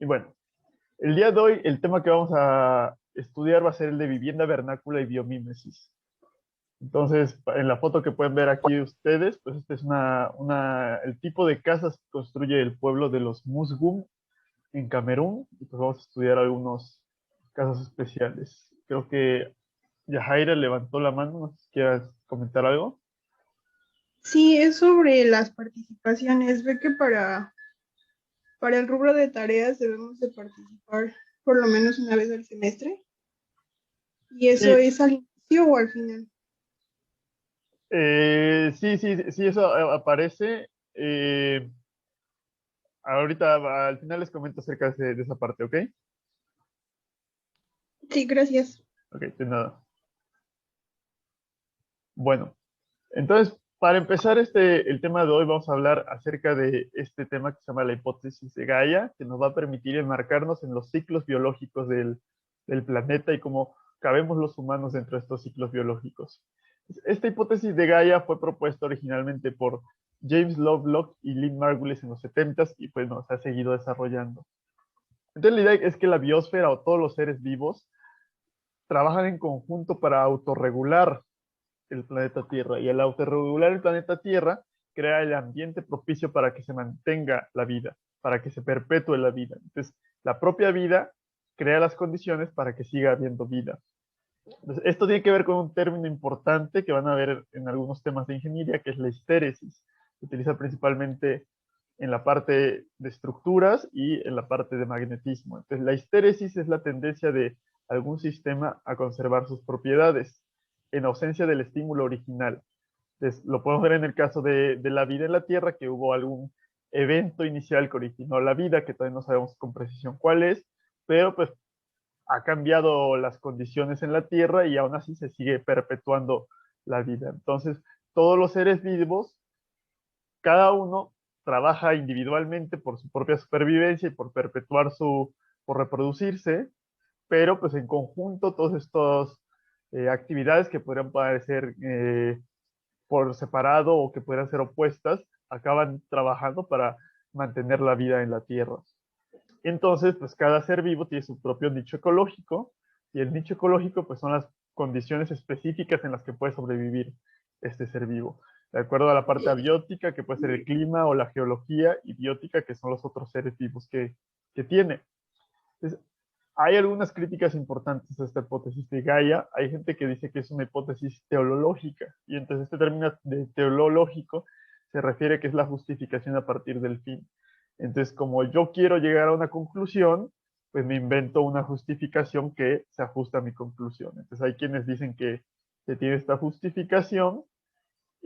Y bueno, el día de hoy el tema que vamos a estudiar va a ser el de vivienda vernácula y biomímesis. Entonces, en la foto que pueden ver aquí ustedes, pues este es el tipo de casas que construye el pueblo de los Musgum en Camerún. Y pues vamos a estudiar algunos casos especiales. Creo que Yajaira levantó la mano, no sé si quieras comentar algo. Sí, es sobre las participaciones. Ve que para el rubro de tareas debemos de participar por lo menos una vez al semestre. ¿Y eso Sí, es al inicio o al final? sí, eso aparece. Ahorita al final les comento acerca de esa parte, ¿ok? Sí, gracias. Ok, de nada. Bueno, entonces, para empezar el tema de hoy, vamos a hablar acerca de este tema que se llama la hipótesis de Gaia, que nos va a permitir enmarcarnos en los ciclos biológicos del planeta y cómo cabemos los humanos dentro de estos ciclos biológicos. Esta hipótesis de Gaia fue propuesta originalmente por James Lovelock y Lynn Margulis en los 70s y pues nos ha seguido desarrollando. Entonces, la idea es que la biosfera o todos los seres vivos trabajan en conjunto para autorregular el planeta Tierra. Y al autorregular el planeta Tierra, crea el ambiente propicio para que se mantenga la vida, para que se perpetúe la vida. Entonces, la propia vida crea las condiciones para que siga habiendo vida. Entonces, esto tiene que ver con un término importante que van a ver en algunos temas de ingeniería, que es la histéresis. Se utiliza principalmente en la parte de estructuras y en la parte de magnetismo. Entonces, la histéresis es la tendencia de algún sistema a conservar sus propiedades en ausencia del estímulo original. Entonces, lo podemos ver en el caso de la vida en la Tierra, que hubo algún evento inicial que originó la vida, que todavía no sabemos con precisión cuál es, pero pues ha cambiado las condiciones en la Tierra y aún así se sigue perpetuando la vida. Entonces, todos los seres vivos, cada uno trabaja individualmente por su propia supervivencia y por por reproducirse, pero pues en conjunto todas estas actividades que podrían parecer por separado o que podrían ser opuestas, acaban trabajando para mantener la vida en la Tierra. Entonces, pues cada ser vivo tiene su propio nicho ecológico y el nicho ecológico pues son las condiciones específicas en las que puede sobrevivir este ser vivo. De acuerdo a la parte abiótica, que puede ser el clima o la geología, y biótica, que son los otros seres vivos que tiene. Entonces, hay algunas críticas importantes a esta hipótesis de Gaia. Hay gente que dice que es una hipótesis teológica, y entonces este término de teológico se refiere a que es la justificación a partir del fin. Entonces, como yo quiero llegar a una conclusión, pues me invento una justificación que se ajusta a mi conclusión. Entonces, hay quienes dicen que tiene esta justificación,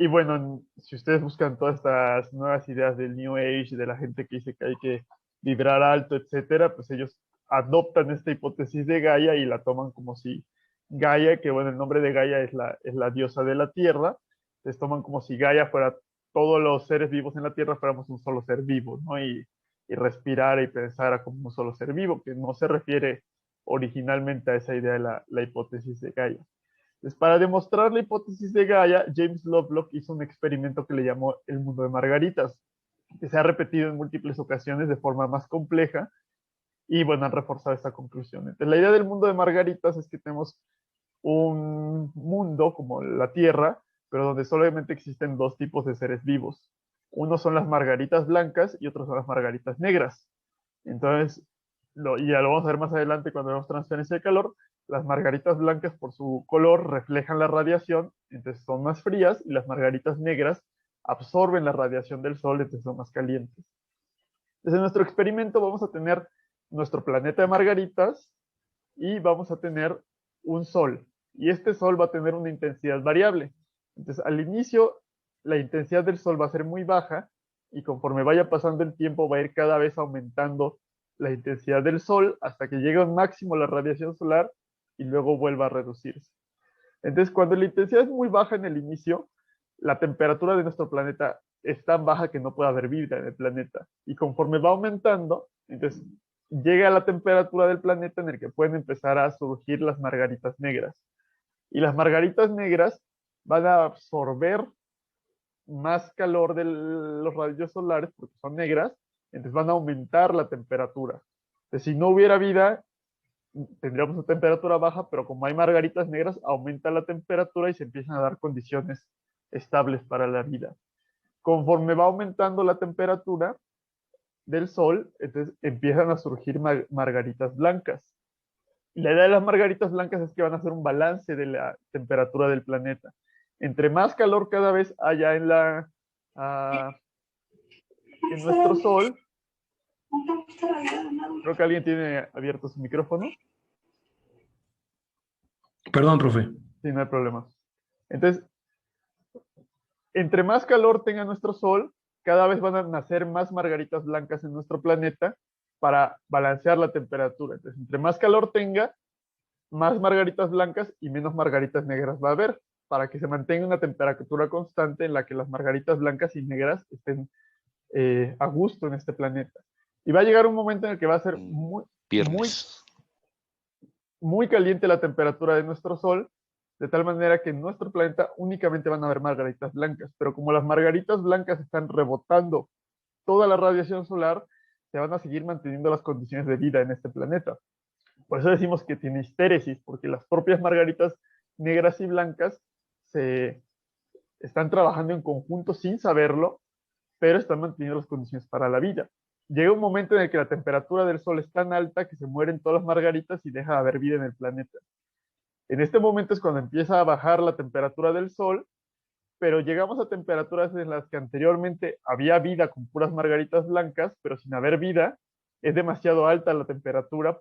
y bueno, si ustedes buscan todas estas nuevas ideas del New Age, de la gente que dice que hay que vibrar alto, etcétera, pues ellos adoptan esta hipótesis de Gaia y la toman como si Gaia, que bueno, el nombre de Gaia es la diosa de la Tierra, les toman como si Gaia fuera todos los seres vivos en la Tierra, fuéramos un solo ser vivo, ¿no? Y respirar y pensar como un solo ser vivo, que no se refiere originalmente a esa idea de la hipótesis de Gaia. Entonces, para demostrar la hipótesis de Gaia, James Lovelock hizo un experimento que le llamó el mundo de margaritas, que se ha repetido en múltiples ocasiones de forma más compleja y bueno, han reforzado esta conclusión. Entonces, la idea del mundo de margaritas es que tenemos un mundo como la Tierra, pero donde solamente existen dos tipos de seres vivos. Uno son las margaritas blancas y otros son las margaritas negras. Entonces, y ya lo vamos a ver más adelante cuando veamos transferencia de calor, las margaritas blancas por su color reflejan la radiación, entonces son más frías, y las margaritas negras absorben la radiación del sol, entonces son más calientes. Entonces, en nuestro experimento vamos a tener nuestro planeta de margaritas y vamos a tener un sol. Y este sol va a tener una intensidad variable. Entonces, al inicio, la intensidad del sol va a ser muy baja y conforme vaya pasando el tiempo va a ir cada vez aumentando la intensidad del sol hasta que llegue a un máximo la radiación solar y luego vuelva a reducirse. Entonces, cuando la intensidad es muy baja en el inicio, la temperatura de nuestro planeta es tan baja que no puede haber vida en el planeta. Y conforme va aumentando, entonces llega a la temperatura del planeta en el que pueden empezar a surgir las margaritas negras. Y las margaritas negras van a absorber más calor de los rayos solares porque son negras, entonces van a aumentar la temperatura. Entonces, si no hubiera vida, tendríamos una temperatura baja, pero como hay margaritas negras, aumenta la temperatura y se empiezan a dar condiciones estables para la vida. Conforme va aumentando la temperatura del Sol, entonces empiezan a surgir margaritas blancas. Y la idea de las margaritas blancas es que van a hacer un balance de la temperatura del planeta. Entre más calor cada vez haya uh, en nuestro Sol, creo que alguien tiene abierto su micrófono. Perdón, profe. Sí, no hay problema. Entonces, entre más calor tenga nuestro Sol, cada vez van a nacer más margaritas blancas en nuestro planeta para balancear la temperatura. Entonces, entre más calor tenga, más margaritas blancas y menos margaritas negras va a haber, para que se mantenga una temperatura constante en la que las margaritas blancas y negras estén a gusto en este planeta. Y va a llegar un momento en el que va a ser muy caliente la temperatura de nuestro Sol, de tal manera que en nuestro planeta únicamente van a haber margaritas blancas, pero como las margaritas blancas están rebotando toda la radiación solar, se van a seguir manteniendo las condiciones de vida en este planeta. Por eso decimos que tiene histéresis, porque las propias margaritas negras y blancas se están trabajando en conjunto sin saberlo, pero están manteniendo las condiciones para la vida. Llega un momento en el que la temperatura del Sol es tan alta que se mueren todas las margaritas y deja de haber vida en el planeta. En este momento es cuando empieza a bajar la temperatura del Sol, pero llegamos a temperaturas en las que anteriormente había vida con puras margaritas blancas, pero sin haber vida, es demasiado alta la temperatura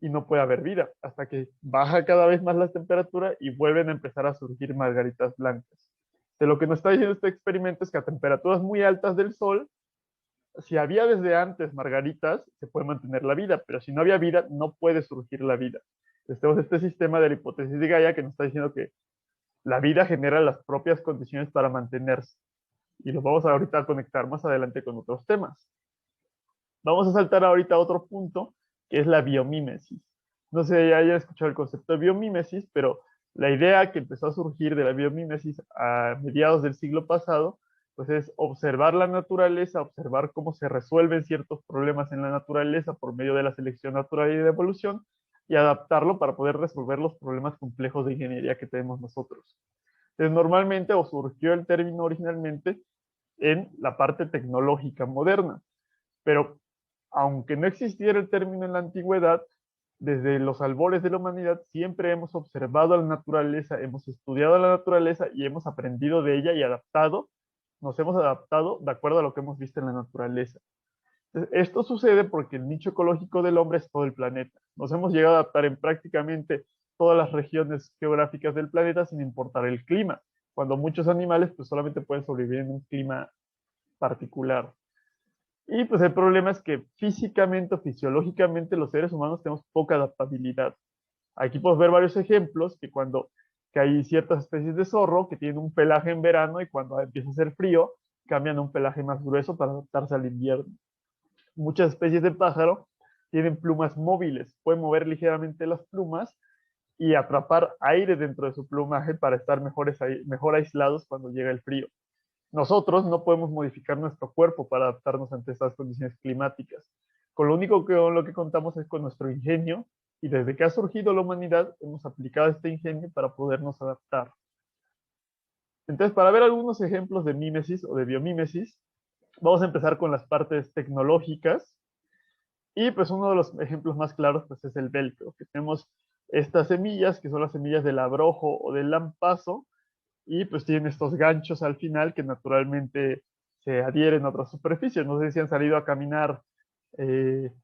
y no puede haber vida, hasta que baja cada vez más la temperatura y vuelven a empezar a surgir margaritas blancas. De lo que nos está diciendo este experimento es que a temperaturas muy altas del Sol, si había desde antes margaritas, se puede mantener la vida, pero si no había vida, no puede surgir la vida. Entonces tenemos este sistema de la hipótesis de Gaia que nos está diciendo que la vida genera las propias condiciones para mantenerse. Y lo vamos ahorita a conectar más adelante con otros temas. Vamos a saltar ahorita a otro punto, que es la biomímesis. No sé si hayan escuchado el concepto de biomímesis, pero la idea que empezó a surgir de la biomímesis a mediados del siglo pasado, pues es observar la naturaleza, observar cómo se resuelven ciertos problemas en la naturaleza por medio de la selección natural y de evolución, y adaptarlo para poder resolver los problemas complejos de ingeniería que tenemos nosotros. Entonces, normalmente, o surgió el término originalmente en la parte tecnológica moderna, pero aunque no existiera el término en la antigüedad, desde los albores de la humanidad siempre hemos observado a la naturaleza, hemos estudiado a la naturaleza y hemos aprendido de ella y nos hemos adaptado de acuerdo a lo que hemos visto en la naturaleza. Esto sucede porque el nicho ecológico del hombre es todo el planeta. Nos hemos llegado a adaptar en prácticamente todas las regiones geográficas del planeta sin importar el clima, cuando muchos animales pues solamente pueden sobrevivir en un clima particular. Y pues el problema es que físicamente o fisiológicamente los seres humanos tenemos poca adaptabilidad. Aquí podemos ver varios ejemplos que hay ciertas especies de zorro que tienen un pelaje en verano y cuando empieza a hacer frío cambian a un pelaje más grueso para adaptarse al invierno. Muchas especies de pájaro tienen plumas móviles, pueden mover ligeramente las plumas y atrapar aire dentro de su plumaje para estar mejor aislados cuando llega el frío. Nosotros no podemos modificar nuestro cuerpo para adaptarnos ante estas condiciones climáticas. Con lo que contamos es con nuestro ingenio y desde que ha surgido la humanidad hemos aplicado este ingenio para podernos adaptar. Entonces, para ver algunos ejemplos de mímesis o de biomímesis, vamos a empezar con las partes tecnológicas y pues uno de los ejemplos más claros pues es el velcro, que tenemos estas semillas que son las semillas del abrojo o del lampazo y pues tienen estos ganchos al final que naturalmente se adhieren a otras superficies. No sé si han salido a caminar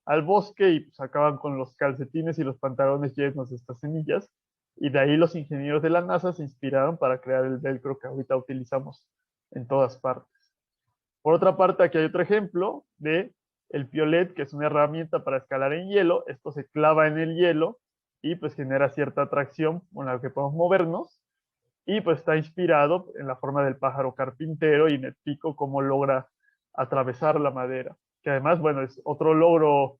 al bosque y pues acaban con los calcetines y los pantalones llenos de estas semillas. Y de ahí los ingenieros de la NASA se inspiraron para crear el velcro que ahorita utilizamos en todas partes. Por otra parte, aquí hay otro ejemplo de el piolet, que es una herramienta para escalar en hielo. Esto se clava en el hielo y pues genera cierta atracción con la que podemos movernos. Y pues está inspirado en la forma del pájaro carpintero y en el pico cómo logra atravesar la madera. Que además, bueno, es otro logro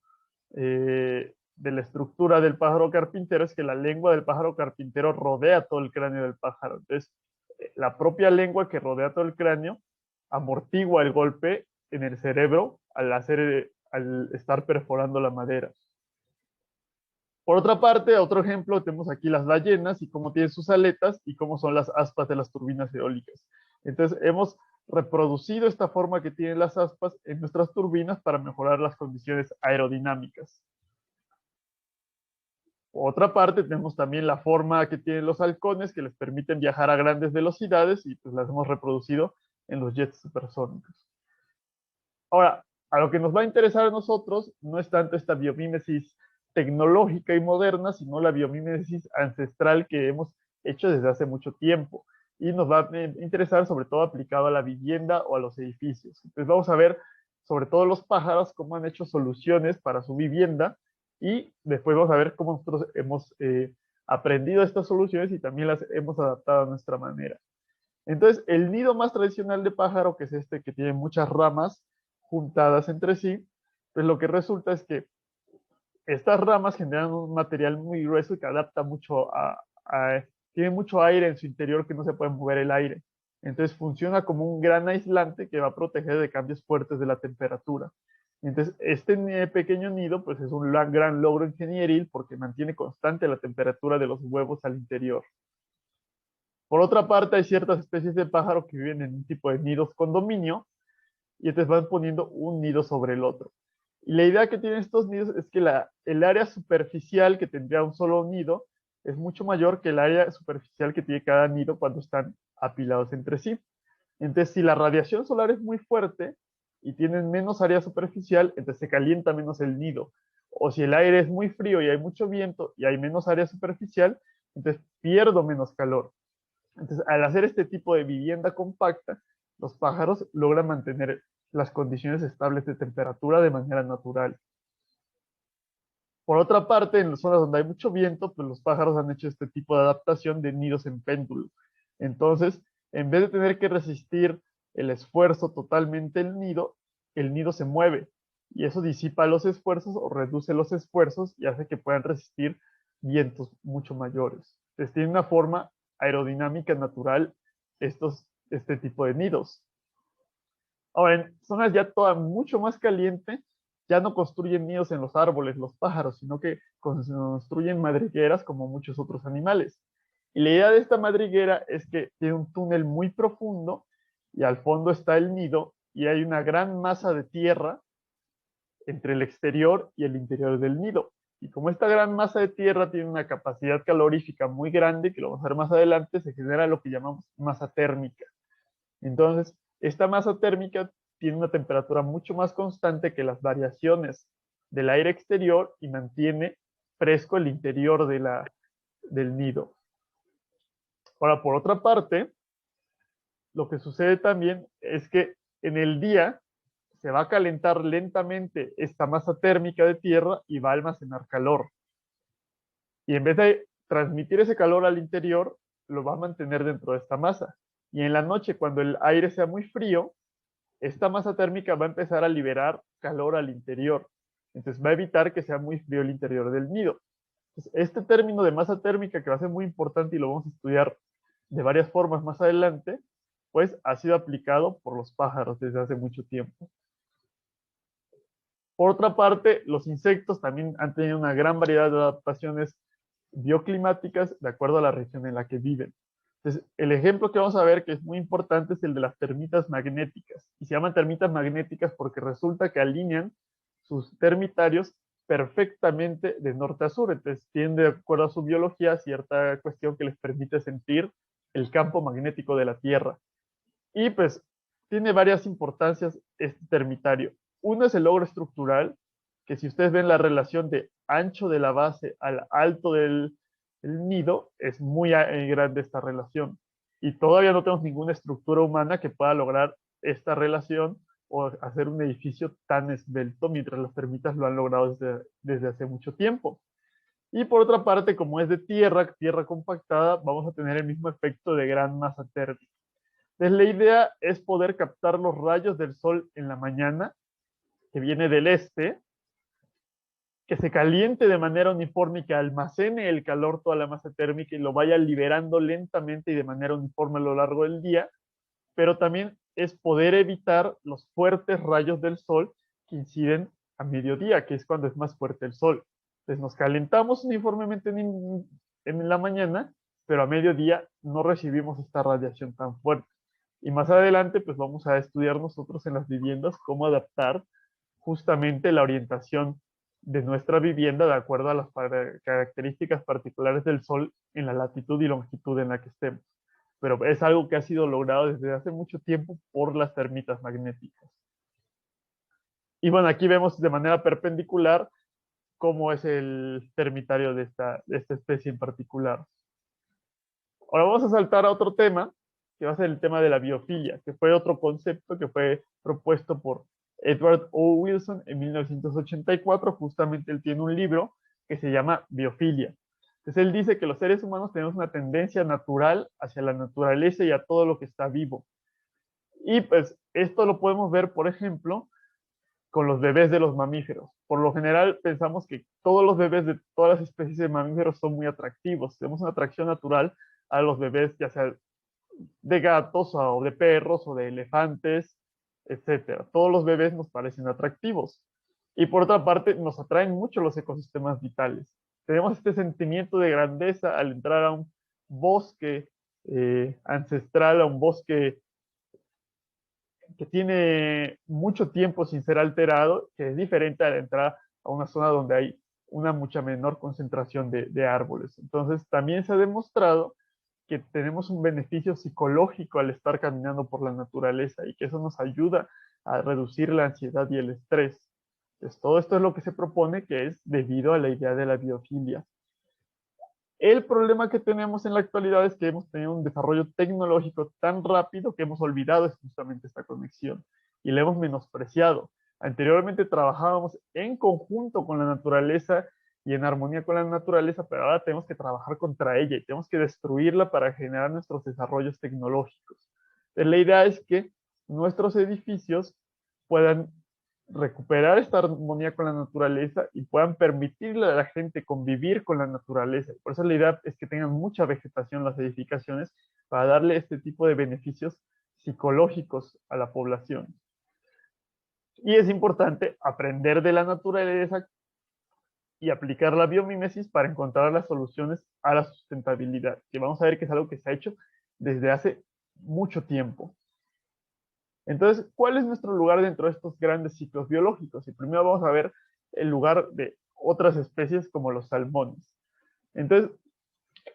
de la estructura del pájaro carpintero, es que la lengua del pájaro carpintero rodea todo el cráneo del pájaro. Entonces, la propia lengua que rodea todo el cráneo amortigua el golpe en el cerebro al estar perforando la madera. Por otra parte, otro ejemplo, tenemos aquí las ballenas y cómo tienen sus aletas y cómo son las aspas de las turbinas eólicas. Entonces, hemos reproducido esta forma que tienen las aspas en nuestras turbinas para mejorar las condiciones aerodinámicas. Por otra parte, tenemos también la forma que tienen los halcones que les permiten viajar a grandes velocidades y pues las hemos reproducido en los jets supersónicos. Ahora, a lo que nos va a interesar a nosotros no es tanto esta biomímesis tecnológica y moderna, sino la biomímesis ancestral que hemos hecho desde hace mucho tiempo. Y nos va a interesar sobre todo aplicado a la vivienda o a los edificios. Entonces vamos a ver sobre todo los pájaros, cómo han hecho soluciones para su vivienda y después vamos a ver cómo nosotros hemos aprendido estas soluciones y también las hemos adaptado a nuestra manera. Entonces, el nido más tradicional de pájaro, que es este que tiene muchas ramas juntadas entre sí, pues lo que resulta es que estas ramas generan un material muy grueso y que adapta mucho tiene mucho aire en su interior que no se puede mover el aire. Entonces funciona como un gran aislante que va a proteger de cambios fuertes de la temperatura. Entonces, este pequeño nido pues es un gran logro ingenieril porque mantiene constante la temperatura de los huevos al interior. Por otra parte, hay ciertas especies de pájaro que viven en un tipo de nidos condominio y entonces van poniendo un nido sobre el otro. Y la idea que tienen estos nidos es que el área superficial que tendría un solo nido es mucho mayor que el área superficial que tiene cada nido cuando están apilados entre sí. Entonces, si la radiación solar es muy fuerte y tienen menos área superficial, entonces se calienta menos el nido. O si el aire es muy frío y hay mucho viento y hay menos área superficial, entonces pierdo menos calor. Entonces, al hacer este tipo de vivienda compacta, los pájaros logran mantener las condiciones estables de temperatura de manera natural. Por otra parte, en las zonas donde hay mucho viento, pues los pájaros han hecho este tipo de adaptación de nidos en péndulo. Entonces, en vez de tener que resistir el esfuerzo totalmente el nido se mueve y eso disipa los esfuerzos o reduce los esfuerzos y hace que puedan resistir vientos mucho mayores. Entonces, tiene una forma aerodinámica natural este tipo de nidos. Ahora, en zonas ya toda mucho más caliente, ya no construyen nidos en los árboles, los pájaros, sino que construyen madrigueras como muchos otros animales. Y la idea de esta madriguera es que tiene un túnel muy profundo y al fondo está el nido y hay una gran masa de tierra entre el exterior y el interior del nido. Y como esta gran masa de tierra tiene una capacidad calorífica muy grande, que lo vamos a ver más adelante, se genera lo que llamamos masa térmica. Entonces, esta masa térmica tiene una temperatura mucho más constante que las variaciones del aire exterior y mantiene fresco el interior del nido. Ahora, por otra parte, lo que sucede también es que en el día se va a calentar lentamente esta masa térmica de tierra y va a almacenar calor. Y en vez de transmitir ese calor al interior, lo va a mantener dentro de esta masa. Y en la noche, cuando el aire sea muy frío, esta masa térmica va a empezar a liberar calor al interior. Entonces va a evitar que sea muy frío el interior del nido. Entonces, este término de masa térmica, que va a ser muy importante y lo vamos a estudiar de varias formas más adelante, pues ha sido aplicado por los pájaros desde hace mucho tiempo. Por otra parte, los insectos también han tenido una gran variedad de adaptaciones bioclimáticas de acuerdo a la región en la que viven. Entonces, el ejemplo que vamos a ver que es muy importante es el de las termitas magnéticas. Y se llaman termitas magnéticas porque resulta que alinean sus termitarios perfectamente de norte a sur. Entonces, tienen de acuerdo a su biología cierta cuestión que les permite sentir el campo magnético de la Tierra. Y pues tiene varias importancias este termitario. Uno es el logro estructural, que si ustedes ven la relación de ancho de la base al alto del nido, es muy grande esta relación. Y todavía no tenemos ninguna estructura humana que pueda lograr esta relación o hacer un edificio tan esbelto, mientras las termitas lo han logrado desde hace mucho tiempo. Y por otra parte, como es de tierra compactada, vamos a tener el mismo efecto de gran masa térmica. Entonces, la idea es poder captar los rayos del sol en la mañana, que viene del este, que se caliente de manera uniforme y que almacene el calor toda la masa térmica y lo vaya liberando lentamente y de manera uniforme a lo largo del día, pero también es poder evitar los fuertes rayos del sol que inciden a mediodía, que es cuando es más fuerte el sol. Entonces nos calentamos uniformemente en la mañana, pero a mediodía no recibimos esta radiación tan fuerte. Y más adelante, pues vamos a estudiar nosotros en las viviendas cómo adaptar justamente la orientación de nuestra vivienda de acuerdo a las características particulares del Sol en la latitud y longitud en la que estemos. Pero es algo que ha sido logrado desde hace mucho tiempo por las termitas magnéticas. Y bueno, aquí vemos de manera perpendicular cómo es el termitario de esta especie en particular. Ahora vamos a saltar a otro tema, que va a ser el tema de la biofilia, que fue otro concepto que fue propuesto por Edward O. Wilson en 1984. Justamente él tiene un libro que se llama Biofilia. Entonces él dice que los seres humanos tenemos una tendencia natural hacia la naturaleza y a todo lo que está vivo. Y pues esto lo podemos ver, por ejemplo, con los bebés de los mamíferos. Por lo general pensamos que todos los bebés de todas las especies de mamíferos son muy atractivos. Tenemos una atracción natural a los bebés, ya sea de gatos o de perros o de elefantes, etcétera. Todos los bebés nos parecen atractivos. Y por otra parte, nos atraen mucho los ecosistemas vitales. Tenemos este sentimiento de grandeza al entrar a un bosque ancestral, a un bosque que tiene mucho tiempo sin ser alterado, que es diferente al entrar a una zona donde hay una mucha menor concentración de árboles. Entonces, también se ha demostrado que tenemos un beneficio psicológico al estar caminando por la naturaleza y que eso nos ayuda a reducir la ansiedad y el estrés. Entonces, todo esto es lo que se propone, que es debido a la idea de la biofilia. El problema que tenemos en la actualidad es que hemos tenido un desarrollo tecnológico tan rápido que hemos olvidado justamente esta conexión y la hemos menospreciado. Anteriormente trabajábamos en conjunto con la naturaleza y en armonía con la naturaleza, pero ahora tenemos que trabajar contra ella y tenemos que destruirla para generar nuestros desarrollos tecnológicos. Entonces, la idea es que nuestros edificios puedan recuperar esta armonía con la naturaleza y puedan permitirle a la gente convivir con la naturaleza. Por eso la idea es que tengan mucha vegetación las edificaciones para darle este tipo de beneficios psicológicos a la población. Y es importante aprender de la naturaleza y aplicar la biomimesis para encontrar las soluciones a la sustentabilidad, que vamos a ver que es algo que se ha hecho desde hace mucho tiempo. Entonces, ¿cuál es nuestro lugar dentro de estos grandes ciclos biológicos? Y primero vamos a ver el lugar de otras especies como los salmones. Entonces,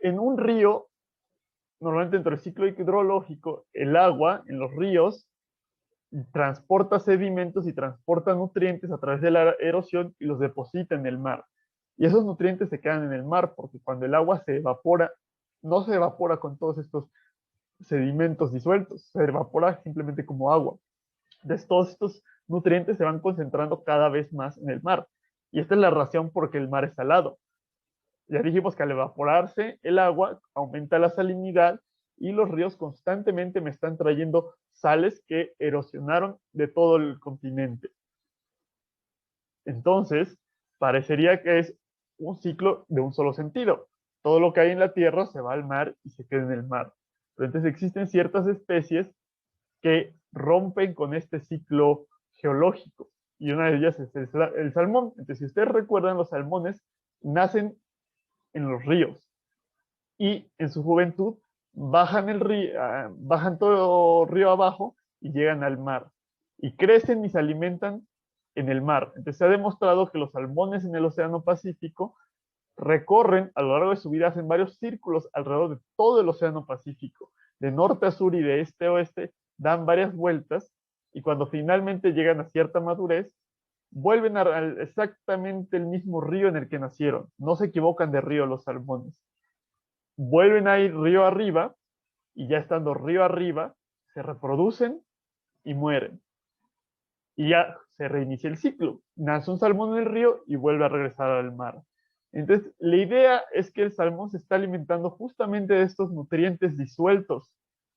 en un río, normalmente dentro del ciclo hidrológico, el agua en los ríos transporta sedimentos y transporta nutrientes a través de la erosión y los deposita en el mar. Y esos nutrientes se quedan en el mar porque cuando el agua se evapora, no se evapora con todos estos sedimentos disueltos, se evapora simplemente como agua. Entonces, todos estos nutrientes se van concentrando cada vez más en el mar. Y esta es la razón por qué el mar es salado. Ya dijimos que al evaporarse el agua aumenta la salinidad y los ríos constantemente me están trayendo sales que erosionaron de todo el continente. Entonces, parecería que es un ciclo de un solo sentido. Todo lo que hay en la tierra se va al mar y se queda en el mar. Pero entonces existen ciertas especies que rompen con este ciclo geológico. Y una de ellas es el salmón. Entonces, si ustedes recuerdan, los salmones nacen en los ríos y en su juventud bajan el río, bajan todo río abajo y llegan al mar. Y crecen y se alimentan en el mar. Entonces, se ha demostrado que los salmones en el Océano Pacífico recorren a lo largo de su vida, hacen varios círculos alrededor de todo el Océano Pacífico, de norte a sur y de este a oeste, dan varias vueltas y cuando finalmente llegan a cierta madurez, vuelven a exactamente el mismo río en el que nacieron. No se equivocan de río los salmones. Vuelven a ir río arriba y ya estando río arriba, se reproducen y mueren. Y ya se reinicia el ciclo. Nace un salmón en el río y vuelve a regresar al mar. Entonces, la idea es que el salmón se está alimentando justamente de estos nutrientes disueltos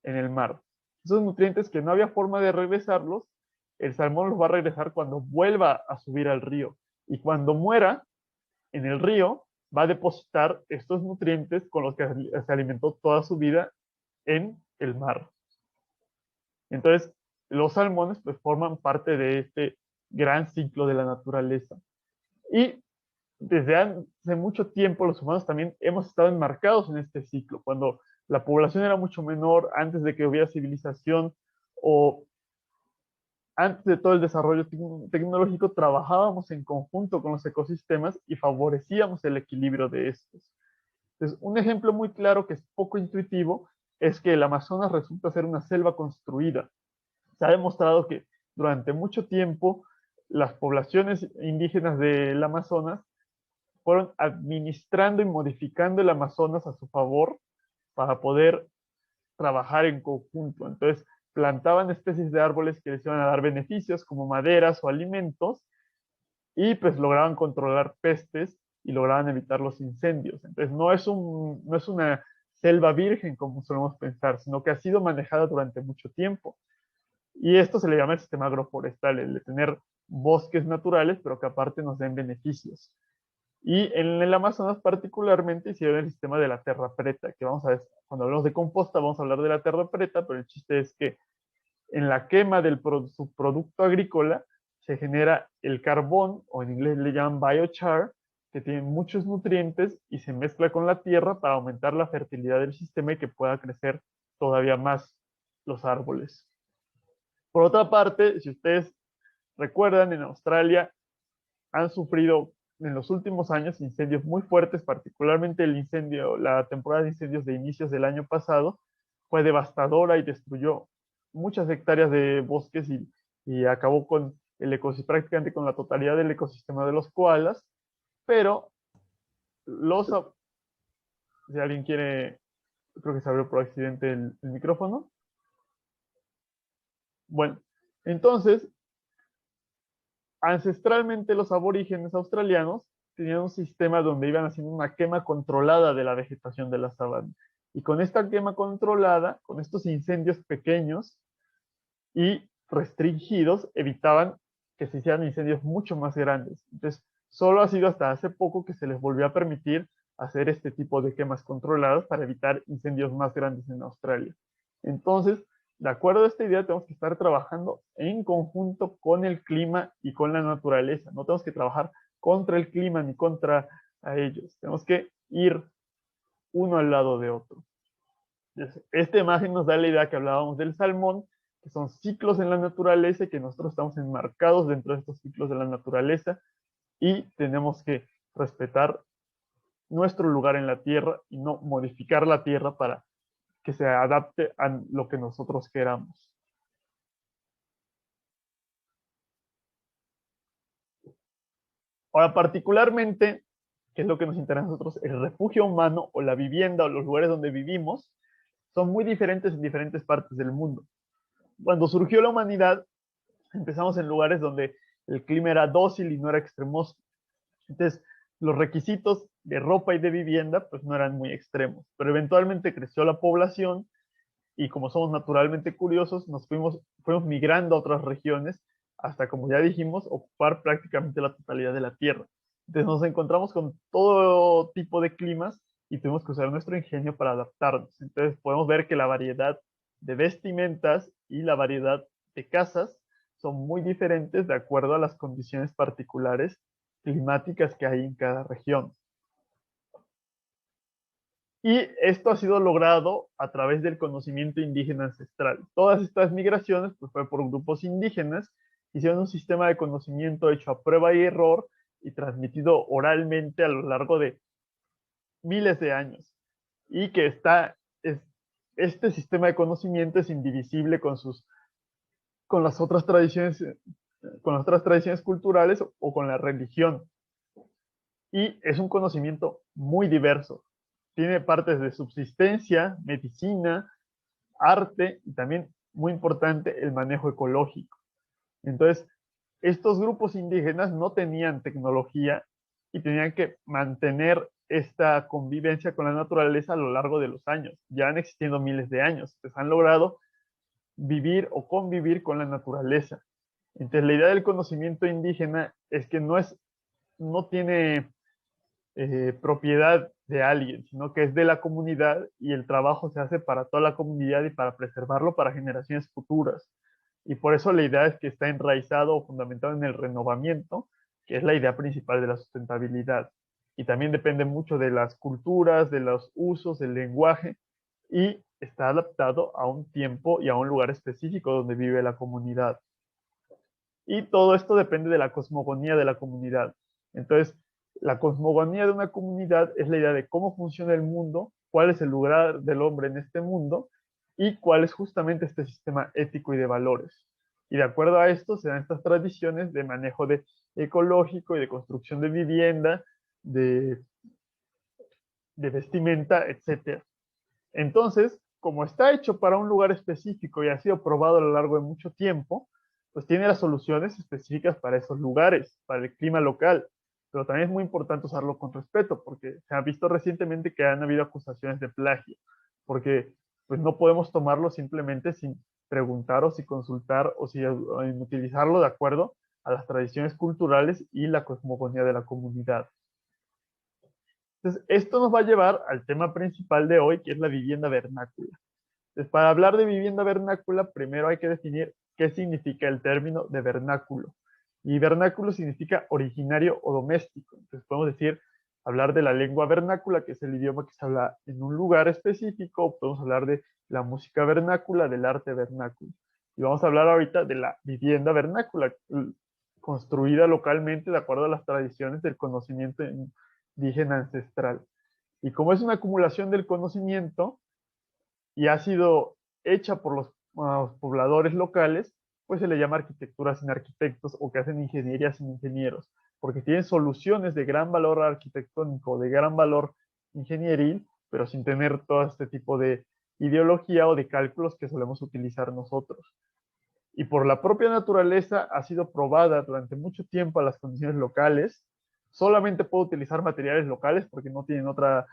en el mar. Esos nutrientes que no había forma de regresarlos, el salmón los va a regresar cuando vuelva a subir al río. Y cuando muera en el río, va a depositar estos nutrientes con los que se alimentó toda su vida en el mar. Entonces, los salmones pues forman parte de este gran ciclo de la naturaleza. Y desde hace mucho tiempo los humanos también hemos estado enmarcados en este ciclo, cuando la población era mucho menor, antes de que hubiera civilización o antes de todo el desarrollo tecnológico, trabajábamos en conjunto con los ecosistemas y favorecíamos el equilibrio de estos. Entonces, un ejemplo muy claro que es poco intuitivo es que el Amazonas resulta ser una selva construida. Se ha demostrado que durante mucho tiempo las poblaciones indígenas del Amazonas fueron administrando y modificando el Amazonas a su favor para poder trabajar en conjunto. Entonces, plantaban especies de árboles que les iban a dar beneficios como maderas o alimentos y pues lograban controlar pestes y lograban evitar los incendios. Entonces, no es una selva virgen como solemos pensar, sino que ha sido manejada durante mucho tiempo. Y esto se le llama el sistema agroforestal, el de tener bosques naturales, pero que aparte nos den beneficios. Y en el Amazonas particularmente hicieron el sistema de la terra preta, que vamos a ver, cuando hablamos de composta vamos a hablar de la terra preta, pero el chiste es que en la quema del subproducto agrícola se genera el carbón, o en inglés le llaman biochar, que tiene muchos nutrientes y se mezcla con la tierra para aumentar la fertilidad del sistema y que pueda crecer todavía más los árboles. Por otra parte, si ustedes recuerdan, en Australia han sufrido en los últimos años incendios muy fuertes, particularmente la temporada de incendios de inicios del año pasado fue devastadora y destruyó muchas hectáreas de bosques y acabó con prácticamente con la totalidad del ecosistema de los koalas, pero si alguien quiere, creo que se abrió por accidente el micrófono. Bueno, entonces, ancestralmente los aborígenes australianos tenían un sistema donde iban haciendo una quema controlada de la vegetación de la sabana. Y con esta quema controlada, con estos incendios pequeños y restringidos, evitaban que se hicieran incendios mucho más grandes. Entonces, solo ha sido hasta hace poco que se les volvió a permitir hacer este tipo de quemas controladas para evitar incendios más grandes en Australia. Entonces, de acuerdo a esta idea, tenemos que estar trabajando en conjunto con el clima y con la naturaleza. No tenemos que trabajar contra el clima ni contra a ellos. Tenemos que ir uno al lado de otro. Esta imagen nos da la idea que hablábamos del salmón, que son ciclos en la naturaleza y que nosotros estamos enmarcados dentro de estos ciclos de la naturaleza y tenemos que respetar nuestro lugar en la tierra y no modificar la tierra para que se adapte a lo que nosotros queramos. Ahora, particularmente, ¿qué es lo que nos interesa a nosotros? El refugio humano o la vivienda o los lugares donde vivimos son muy diferentes en diferentes partes del mundo. Cuando surgió la humanidad, empezamos en lugares donde el clima era dócil y no era extremoso. Entonces, los requisitos de ropa y de vivienda pues no eran muy extremos, pero eventualmente creció la población y como somos naturalmente curiosos, fuimos migrando a otras regiones hasta, como ya dijimos, ocupar prácticamente la totalidad de la Tierra. Entonces nos encontramos con todo tipo de climas y tuvimos que usar nuestro ingenio para adaptarnos. Entonces podemos ver que la variedad de vestimentas y la variedad de casas son muy diferentes de acuerdo a las condiciones particulares climáticas que hay en cada región. Y esto ha sido logrado a través del conocimiento indígena ancestral. Todas estas migraciones pues, fue por grupos indígenas, hicieron un sistema de conocimiento hecho a prueba y error y transmitido oralmente a lo largo de miles de años. Y que este sistema de conocimiento es indivisible con las otras tradiciones culturales o con la religión. Y es un conocimiento muy diverso. Tiene partes de subsistencia, medicina, arte y también, muy importante, el manejo ecológico. Entonces, estos grupos indígenas no tenían tecnología y tenían que mantener esta convivencia con la naturaleza a lo largo de los años. Ya han existido miles de años. Entonces, han logrado vivir o convivir con la naturaleza. Entonces, la idea del conocimiento indígena es que no tiene propiedad de alguien, sino que es de la comunidad y el trabajo se hace para toda la comunidad y para preservarlo para generaciones futuras. Y por eso la idea es que está enraizado o fundamentado en el renovamiento, que es la idea principal de la sustentabilidad. Y también depende mucho de las culturas, de los usos, del lenguaje, y está adaptado a un tiempo y a un lugar específico donde vive la comunidad. Y todo esto depende de la cosmogonía de la comunidad. Entonces, la cosmogonía de una comunidad es la idea de cómo funciona el mundo, cuál es el lugar del hombre en este mundo y cuál es justamente este sistema ético y de valores. Y de acuerdo a esto se dan estas tradiciones de manejo ecológico y de construcción de vivienda, de, de vestimenta, etc. Entonces, como está hecho para un lugar específico y ha sido probado a lo largo de mucho tiempo, pues tiene las soluciones específicas para esos lugares, para el clima local. Pero también es muy importante usarlo con respeto, porque se ha visto recientemente que han habido acusaciones de plagio, porque pues no podemos tomarlo simplemente sin preguntar o sin consultar o sin utilizarlo de acuerdo a las tradiciones culturales y la cosmogonía de la comunidad. Entonces, esto nos va a llevar al tema principal de hoy, que es la vivienda vernácula. Entonces, para hablar de vivienda vernácula, primero hay que definir qué significa el término de vernáculo. Y vernáculo significa originario o doméstico. Entonces, podemos decir, hablar de la lengua vernácula, que es el idioma que se habla en un lugar específico. Podemos hablar de la música vernácula, del arte vernáculo. Y vamos a hablar ahorita de la vivienda vernácula, construida localmente de acuerdo a las tradiciones del conocimiento indígena ancestral. Y como es una acumulación del conocimiento y ha sido hecha por los pobladores locales, pues se le llama arquitectura sin arquitectos o que hacen ingeniería sin ingenieros, porque tienen soluciones de gran valor arquitectónico, de gran valor ingenieril, pero sin tener todo este tipo de ideología o de cálculos que solemos utilizar nosotros. Y por la propia naturaleza ha sido probada durante mucho tiempo a las condiciones locales. Solamente puedo utilizar materiales locales porque no tienen otra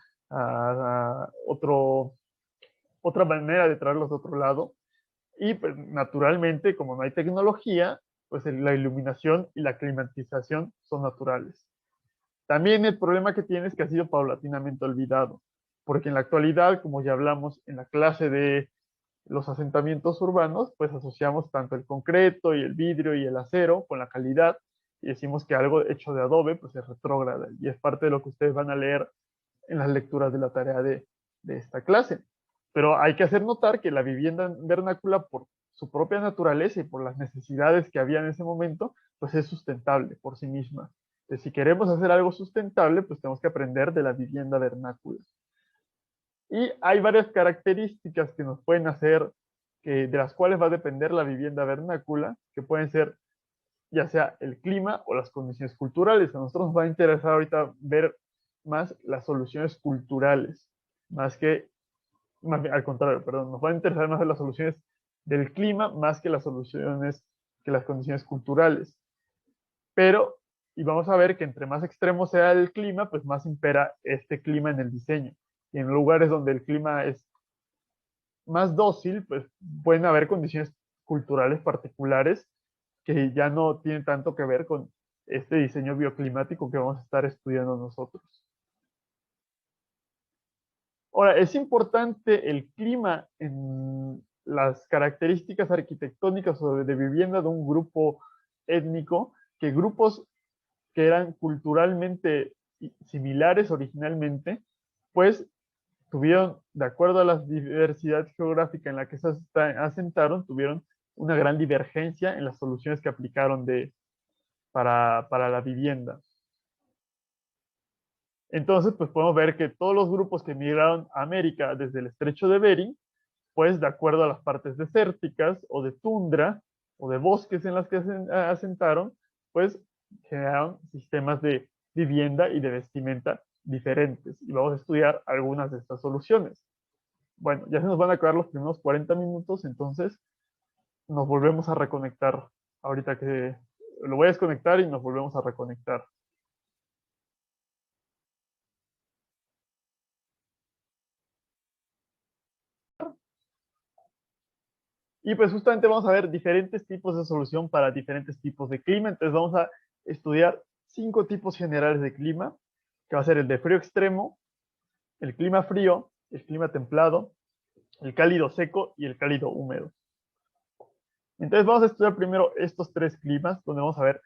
manera de traerlos de otro lado. Y pues, naturalmente, como no hay tecnología, pues la iluminación y la climatización son naturales. También el problema que tiene es que ha sido paulatinamente olvidado, porque en la actualidad, como ya hablamos en la clase de los asentamientos urbanos, pues asociamos tanto el concreto y el vidrio y el acero con la calidad y decimos que algo hecho de adobe pues es retrógrada y es parte de lo que ustedes van a leer en las lecturas de la tarea de esta clase. Pero hay que hacer notar que la vivienda vernácula, por su propia naturaleza y por las necesidades que había en ese momento, pues es sustentable por sí misma. Entonces, si queremos hacer algo sustentable, pues tenemos que aprender de la vivienda vernácula. Y hay varias características que nos pueden hacer, de las cuales va a depender la vivienda vernácula, que pueden ser ya sea el clima o las condiciones culturales. A nosotros nos va a interesar ahorita ver más las soluciones culturales, más bien, al contrario, perdón, nos va a interesar más las soluciones del clima más que las soluciones, que las condiciones culturales. Pero, y vamos a ver que entre más extremo sea el clima, pues más impera este clima en el diseño. Y en lugares donde el clima es más dócil, pues pueden haber condiciones culturales particulares que ya no tienen tanto que ver con este diseño bioclimático que vamos a estar estudiando nosotros. Ahora, es importante el clima en las características arquitectónicas o de vivienda de un grupo étnico, que grupos que eran culturalmente similares originalmente, pues tuvieron, de acuerdo a la diversidad geográfica en la que se asentaron, tuvieron una gran divergencia en las soluciones que aplicaron para la vivienda. Entonces, pues podemos ver que todos los grupos que migraron a América desde el estrecho de Bering, pues de acuerdo a las partes desérticas o de tundra o de bosques en las que asentaron, pues generaron sistemas de vivienda y de vestimenta diferentes. Y vamos a estudiar algunas de estas soluciones. Bueno, ya se nos van a acabar los primeros 40 minutos, entonces nos volvemos a reconectar. Ahorita que lo voy a desconectar y nos volvemos a reconectar. Y pues justamente vamos a ver diferentes tipos de solución para diferentes tipos de clima. Entonces vamos a estudiar 5 tipos generales de clima, que va a ser el de frío extremo, el clima frío, el clima templado, el cálido seco y el cálido húmedo. Entonces vamos a estudiar primero estos 3 climas, donde vamos a ver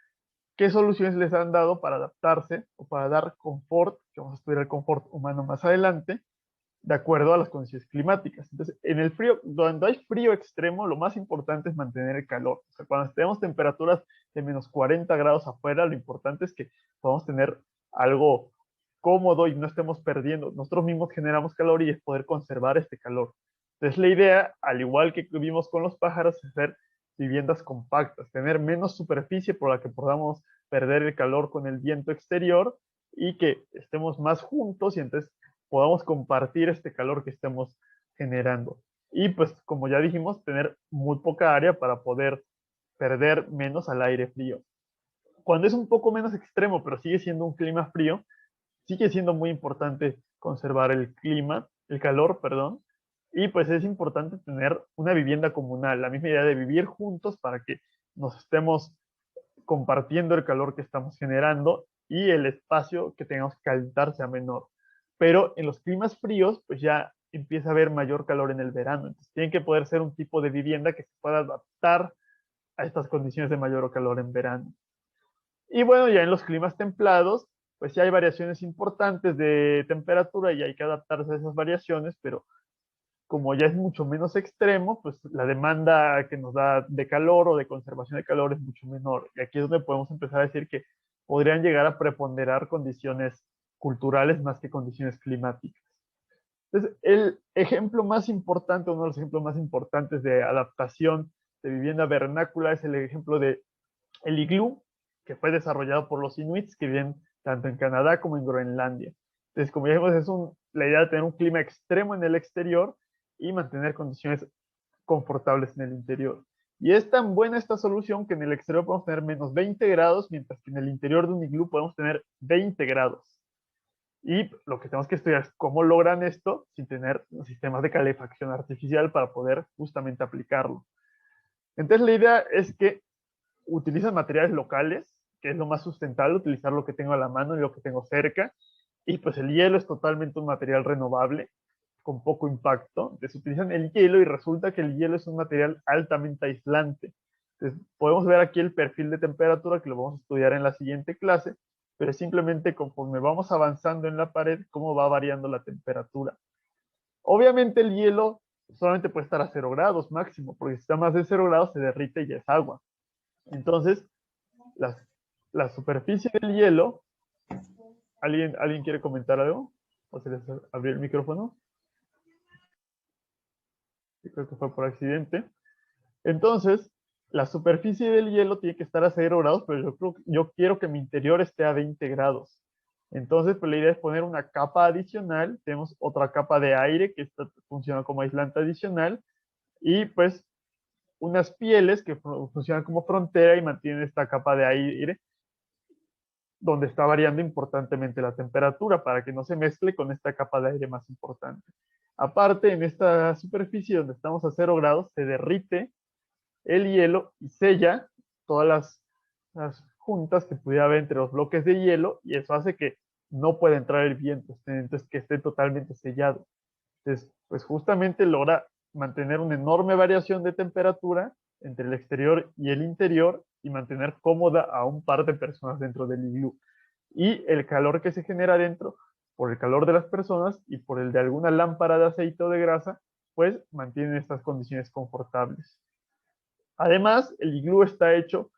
qué soluciones les han dado para adaptarse o para dar confort, que vamos a estudiar el confort humano más adelante, de acuerdo a las condiciones climáticas. Entonces, en el frío, cuando hay frío extremo, lo más importante es mantener el calor. O sea, cuando tenemos temperaturas de menos 40 grados afuera, lo importante es que podamos tener algo cómodo y no estemos perdiendo. Nosotros mismos generamos calor y es poder conservar este calor. Entonces, la idea, al igual que vimos con los pájaros, es hacer viviendas compactas, tener menos superficie por la que podamos perder el calor con el viento exterior y que estemos más juntos y entonces podamos compartir este calor que estemos generando. Y pues, como ya dijimos, tener muy poca área para poder perder menos al aire frío. Cuando es un poco menos extremo, pero sigue siendo un clima frío, sigue siendo muy importante conservar el clima, el calor, perdón, y pues es importante tener una vivienda comunal, la misma idea de vivir juntos para que nos estemos compartiendo el calor que estamos generando y el espacio que tengamos que calentar sea menor. Pero en los climas fríos, pues ya empieza a haber mayor calor en el verano. Entonces, tiene que poder ser un tipo de vivienda que se pueda adaptar a estas condiciones de mayor calor en verano. Y bueno, ya en los climas templados, pues ya hay variaciones importantes de temperatura y hay que adaptarse a esas variaciones, pero como ya es mucho menos extremo, pues la demanda que nos da de calor o de conservación de calor es mucho menor. Y aquí es donde podemos empezar a decir que podrían llegar a preponderar condiciones culturales más que condiciones climáticas. Entonces, el ejemplo más importante, uno de los ejemplos más importantes de adaptación de vivienda vernácula es el ejemplo de el iglú, que fue desarrollado por los inuits que viven tanto en Canadá como en Groenlandia. Entonces, como ya vimos, es la idea de tener un clima extremo en el exterior y mantener condiciones confortables en el interior. Y es tan buena esta solución que en el exterior podemos tener menos 20 grados, mientras que en el interior de un iglú podemos tener 20 grados. Y lo que tenemos que estudiar es cómo logran esto sin tener sistemas de calefacción artificial para poder justamente aplicarlo. Entonces la idea es que utilizan materiales locales, que es lo más sustentable, utilizar lo que tengo a la mano y lo que tengo cerca. Y pues el hielo es totalmente un material renovable, con poco impacto. Entonces utilizan el hielo y resulta que el hielo es un material altamente aislante. Entonces podemos ver aquí el perfil de temperatura que lo vamos a estudiar en la siguiente clase, pero es simplemente conforme vamos avanzando en la pared, cómo va variando la temperatura. Obviamente el hielo solamente puede estar a 0 grados máximo, porque si está más de 0 grados se derrite y ya es agua. Entonces, la, la superficie del hielo, ¿alguien quiere comentar algo? ¿O se les abrió el micrófono? Yo creo que fue por accidente. Entonces, la superficie del hielo tiene que estar a 0 grados, pero yo quiero que mi interior esté a 20 grados. Entonces, pues la idea es poner una capa adicional. Tenemos otra capa de aire que funciona como aislante adicional. Y pues unas pieles que funcionan como frontera y mantienen esta capa de aire donde está variando importantemente la temperatura para que no se mezcle con esta capa de aire más importante. Aparte, en esta superficie donde estamos a 0 grados, se derrite el hielo y sella todas las juntas que pudiera haber entre los bloques de hielo y eso hace que no pueda entrar el viento, entonces que esté totalmente sellado. Entonces, pues justamente logra mantener una enorme variación de temperatura entre el exterior y el interior y mantener cómoda a un par de personas dentro del iglú. Y el calor que se genera dentro, por el calor de las personas y por el de alguna lámpara de aceite o de grasa, pues mantienen estas condiciones confortables. Además, el iglú está hecho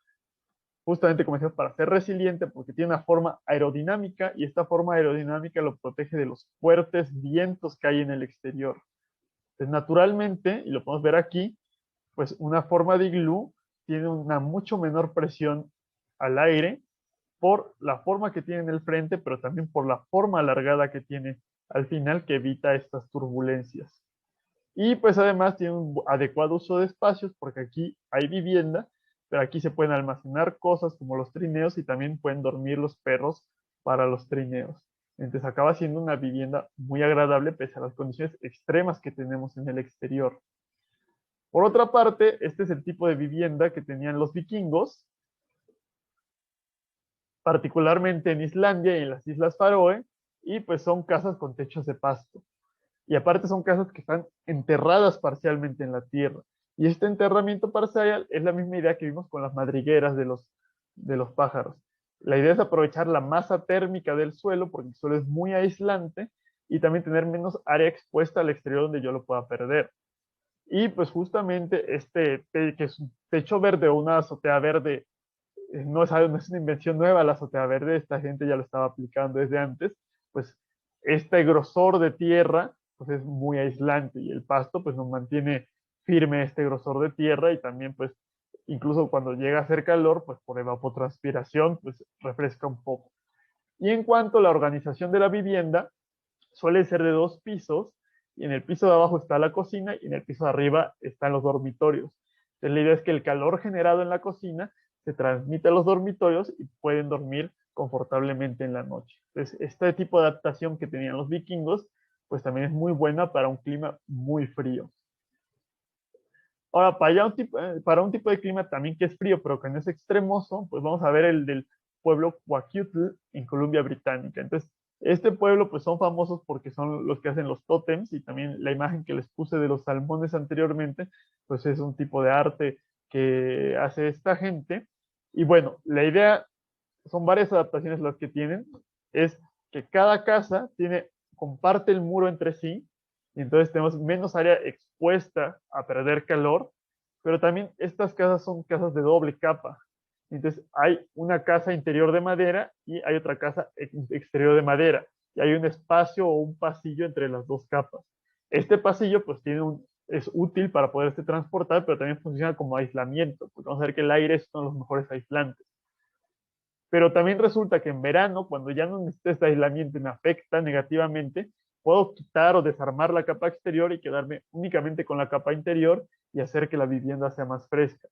justamente como decíamos, para ser resiliente porque tiene una forma aerodinámica y esta forma aerodinámica lo protege de los fuertes vientos que hay en el exterior. Entonces, naturalmente, y lo podemos ver aquí, pues una forma de iglú tiene una mucho menor presión al aire por la forma que tiene en el frente, pero también por la forma alargada que tiene al final que evita estas turbulencias. Y pues además tiene un adecuado uso de espacios porque aquí hay vivienda, pero aquí se pueden almacenar cosas como los trineos y también pueden dormir los perros para los trineos. Entonces acaba siendo una vivienda muy agradable pese a las condiciones extremas que tenemos en el exterior. Por otra parte, este es el tipo de vivienda que tenían los vikingos, particularmente en Islandia y en las Islas Faroe, y pues son casas con techos de pasto. Y aparte son casas que están enterradas parcialmente en la tierra. Y este enterramiento parcial es la misma idea que vimos con las madrigueras de los pájaros. La idea es aprovechar la masa térmica del suelo, porque el suelo es muy aislante, y también tener menos área expuesta al exterior donde yo lo pueda perder. Y pues justamente que es un techo verde o una azotea verde, no es una invención nueva la azotea verde, esta gente ya lo estaba aplicando desde antes, pues este grosor de tierra pues es muy aislante y el pasto pues nos mantiene firme este grosor de tierra y también pues incluso cuando llega a hacer calor pues por evapotranspiración pues refresca un poco. Y en cuanto a la organización de la vivienda, suele ser de 2 pisos y en el piso de abajo está la cocina y en el piso de arriba están los dormitorios. Entonces, la idea es que el calor generado en la cocina se transmite a los dormitorios y pueden dormir confortablemente en la noche. Entonces, este tipo de adaptación que tenían los vikingos, pues también es muy buena para un clima muy frío. Ahora, para un tipo de clima también que es frío, pero que no es extremoso, pues vamos a ver el del pueblo Kwakiutl en Columbia Británica. Entonces, este pueblo, pues son famosos porque son los que hacen los tótems y también la imagen que les puse de los salmones anteriormente, pues es un tipo de arte que hace esta gente. Y bueno, la idea, son varias adaptaciones las que tienen, es que cada casa comparte el muro entre sí, y entonces tenemos menos área expuesta a perder calor, pero también estas casas son casas de doble capa. Entonces hay una casa interior de madera y hay otra casa exterior de madera, y hay un espacio o un pasillo entre las dos capas. Este pasillo pues es útil para poderse transportar, pero también funciona como aislamiento, porque vamos a ver que el aire es uno de los mejores aislantes. Pero también resulta que en verano, cuando ya no necesito este aislamiento y me afecta negativamente, puedo quitar o desarmar la capa exterior y quedarme únicamente con la capa interior y hacer que la vivienda sea más fresca.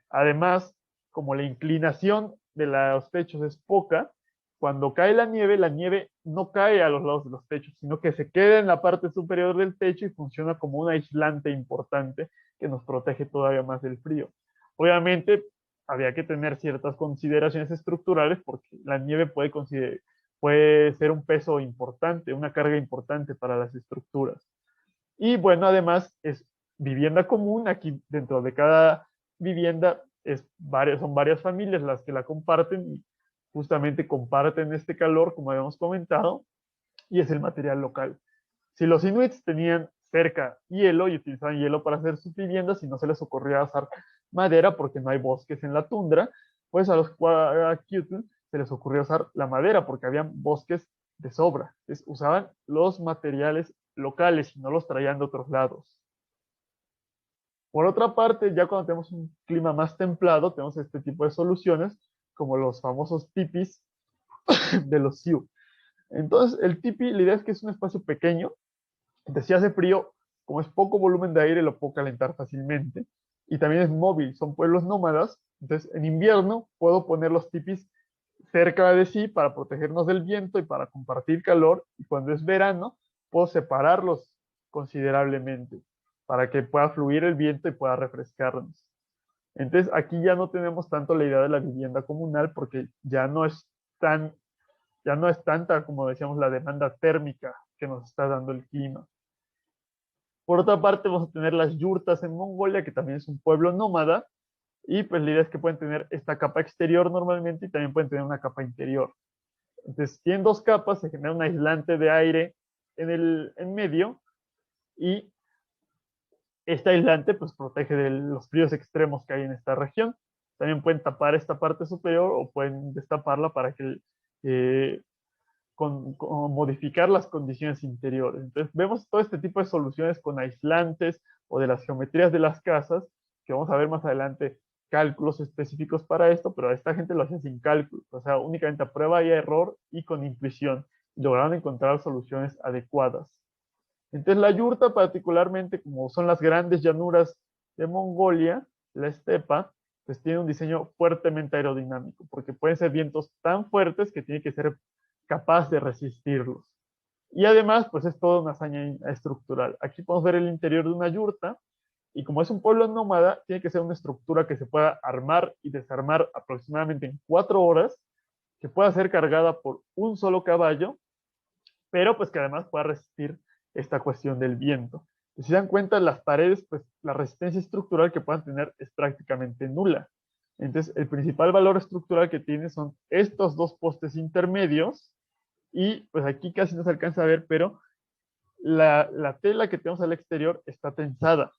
Además, como la inclinación de los techos es poca, cuando cae la nieve no cae a los lados de los techos, sino que se queda en la parte superior del techo y funciona como un aislante importante que nos protege todavía más del frío. Obviamente, había que tener ciertas consideraciones estructurales porque la nieve puede ser un peso importante, una carga importante para las estructuras. Y bueno, además es vivienda común, aquí dentro de cada vivienda son varias familias las que la comparten y justamente comparten este calor, como habíamos comentado, y es el material local. Si los inuits tenían cerca hielo y utilizaban hielo para hacer sus viviendas y no se les ocurría usar madera porque no hay bosques en la tundra, pues a los Kwakiutl se les ocurrió usar la madera porque habían bosques de sobra. Entonces usaban los materiales locales y no los traían de otros lados. Por otra parte, ya cuando tenemos un clima más templado, tenemos este tipo de soluciones como los famosos tipis de los Sioux. Entonces, el tipi, la idea es que es un espacio pequeño. Entonces, si hace frío, como es poco volumen de aire, lo puedo calentar fácilmente. Y también es móvil, son pueblos nómadas. Entonces, en invierno puedo poner los tipis cerca de sí para protegernos del viento y para compartir calor. Y cuando es verano, puedo separarlos considerablemente para que pueda fluir el viento y pueda refrescarnos. Entonces, aquí ya no tenemos tanto la idea de la vivienda comunal porque tan, ya no es tanta, como decíamos, la demanda térmica que nos está dando el clima. Por otra parte, vamos a tener las yurtas en Mongolia, que también es un pueblo nómada, y pues la idea es que pueden tener esta capa exterior normalmente y también pueden tener una capa interior. Entonces, tienen 2 capas, se genera un aislante de aire en medio y este aislante pues protege de los fríos extremos que hay en esta región. También pueden tapar esta parte superior o pueden destaparla para que modificar las condiciones interiores. Entonces vemos todo este tipo de soluciones con aislantes o de las geometrías de las casas, que vamos a ver más adelante cálculos específicos para esto, pero esta gente lo hace sin cálculos, o sea, únicamente a prueba y error y con intuición. Lograron encontrar soluciones adecuadas. Entonces la yurta particularmente, como son las grandes llanuras de Mongolia, la estepa, pues tiene un diseño fuertemente aerodinámico, porque pueden ser vientos tan fuertes que tiene que ser capaz de resistirlos. Y además, pues es toda una hazaña estructural. Aquí podemos ver el interior de una yurta, y como es un pueblo nómada, tiene que ser una estructura que se pueda armar y desarmar aproximadamente en 4 horas, que pueda ser cargada por un solo caballo, pero pues que además pueda resistir esta cuestión del viento. Si se dan cuenta, las paredes, pues la resistencia estructural que puedan tener es prácticamente nula. Entonces, el principal valor estructural que tiene son estos dos postes intermedios, y pues aquí casi no se alcanza a ver, pero la tela que tenemos al exterior está tensada.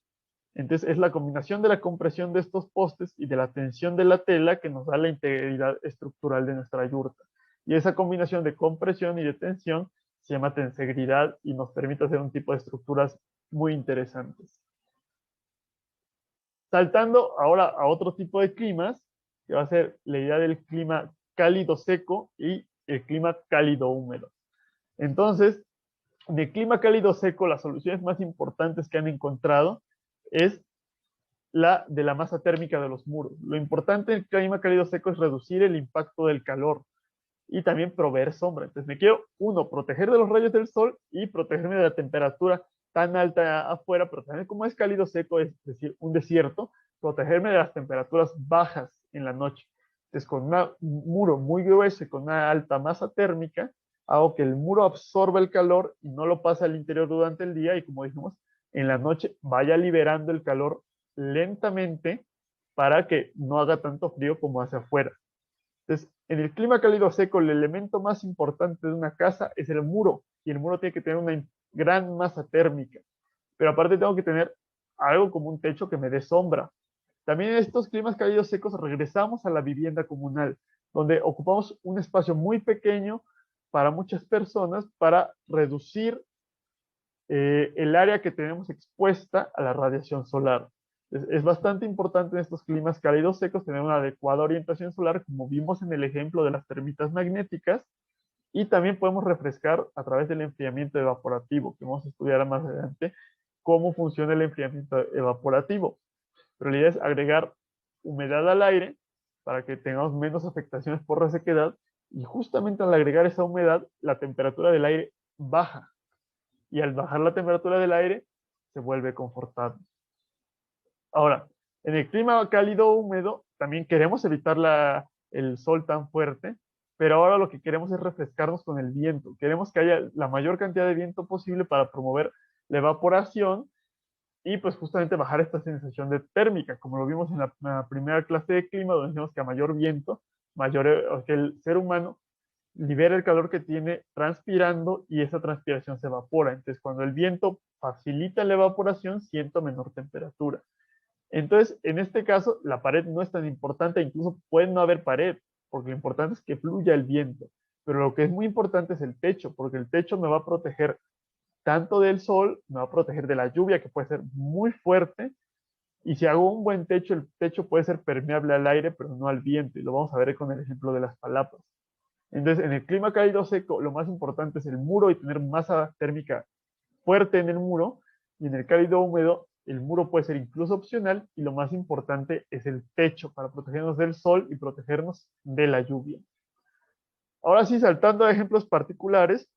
Entonces, es la combinación de la compresión de estos postes y de la tensión de la tela que nos da la integridad estructural de nuestra yurta. Y esa combinación de compresión y de tensión se llama tensegridad y nos permite hacer un tipo de estructuras muy interesantes. Saltando ahora a otro tipo de climas, que va a ser la idea del clima cálido seco y el clima cálido húmedo. Entonces, en el clima cálido seco, las soluciones más importantes que han encontrado es la de la masa térmica de los muros. Lo importante en el clima cálido seco es reducir el impacto del calor y también proveer sombra. Entonces me quiero, uno, proteger de los rayos del sol y protegerme de la temperatura tan alta afuera, pero también como es cálido seco, es decir, un desierto, protegerme de las temperaturas bajas en la noche. Entonces con un muro muy grueso y con una alta masa térmica, hago que el muro absorba el calor y no lo pase al interior durante el día y como dijimos, en la noche vaya liberando el calor lentamente para que no haga tanto frío como hace afuera. Entonces, en el clima cálido seco, el elemento más importante de una casa es el muro, y el muro tiene que tener una gran masa térmica, pero aparte tengo que tener algo como un techo que me dé sombra. También en estos climas cálidos secos regresamos a la vivienda comunal, donde ocupamos un espacio muy pequeño para muchas personas para reducir el área que tenemos expuesta a la radiación solar. Es bastante importante en estos climas cálidos secos tener una adecuada orientación solar, como vimos en el ejemplo de las termitas magnéticas, y también podemos refrescar a través del enfriamiento evaporativo, que vamos a estudiar más adelante cómo funciona el enfriamiento evaporativo. Pero la idea es agregar humedad al aire para que tengamos menos afectaciones por resequedad, y justamente al agregar esa humedad, la temperatura del aire baja, y al bajar la temperatura del aire se vuelve confortable. Ahora, en el clima cálido húmedo también queremos evitar el sol tan fuerte, pero ahora lo que queremos es refrescarnos con el viento. Queremos que haya la mayor cantidad de viento posible para promover la evaporación y pues justamente bajar esta sensación de térmica, como lo vimos en la primera clase de clima, donde decimos que a mayor viento, mayor, que el ser humano libera el calor que tiene transpirando y esa transpiración se evapora. Entonces, cuando el viento facilita la evaporación, siento menor temperatura. Entonces, en este caso, la pared no es tan importante, incluso puede no haber pared, porque lo importante es que fluya el viento. Pero lo que es muy importante es el techo, porque el techo me va a proteger tanto del sol, me va a proteger de la lluvia, que puede ser muy fuerte, y si hago un buen techo, el techo puede ser permeable al aire, pero no al viento, y lo vamos a ver con el ejemplo de las palapas. Entonces, en el clima cálido seco, lo más importante es el muro y tener masa térmica fuerte en el muro, y en el cálido húmedo, el muro puede ser incluso opcional, y lo más importante es el techo para protegernos del sol y protegernos de la lluvia. Ahora sí, saltando a ejemplos particulares,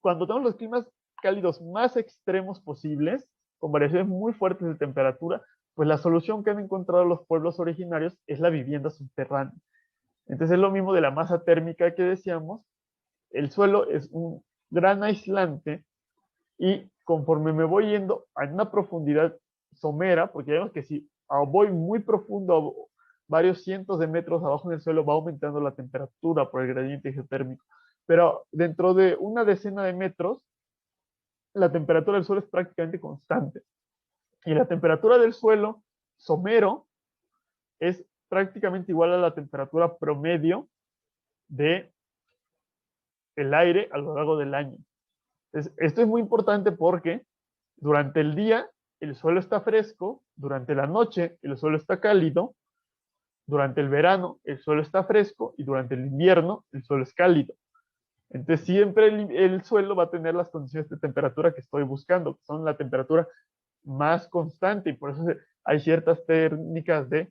cuando tenemos los climas cálidos más extremos posibles, con variaciones muy fuertes de temperatura, pues la solución que han encontrado los pueblos originarios es la vivienda subterránea. Entonces es lo mismo de la masa térmica que decíamos, el suelo es un gran aislante y conforme me voy yendo a una profundidad somera, porque ya vemos que si voy muy profundo, varios cientos de metros abajo en el suelo, va aumentando la temperatura por el gradiente geotérmico. Pero dentro de una decena de metros, la temperatura del suelo es prácticamente constante. Y la temperatura del suelo somero es prácticamente igual a la temperatura promedio de el aire a lo largo del año. Entonces, esto es muy importante porque durante el día el suelo está fresco, durante la noche el suelo está cálido, durante el verano el suelo está fresco y durante el invierno el suelo es cálido. Entonces siempre el suelo va a tener las condiciones de temperatura que estoy buscando, que son la temperatura más constante, y por eso hay ciertas técnicas de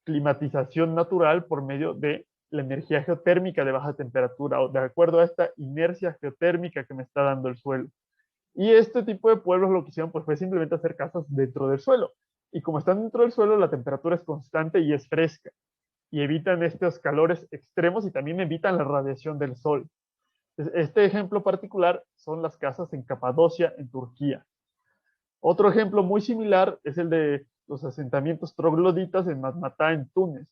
climatización natural por medio de la energía geotérmica de baja temperatura, o de acuerdo a esta inercia geotérmica que me está dando el suelo. Y este tipo de pueblos lo que hicieron pues, fue simplemente hacer casas dentro del suelo. Y como están dentro del suelo, la temperatura es constante y es fresca. Y evitan estos calores extremos y también evitan la radiación del sol. Este ejemplo particular son las casas en Capadocia, en Turquía. Otro ejemplo muy similar es el de los asentamientos trogloditas en Matmatá, en Túnez.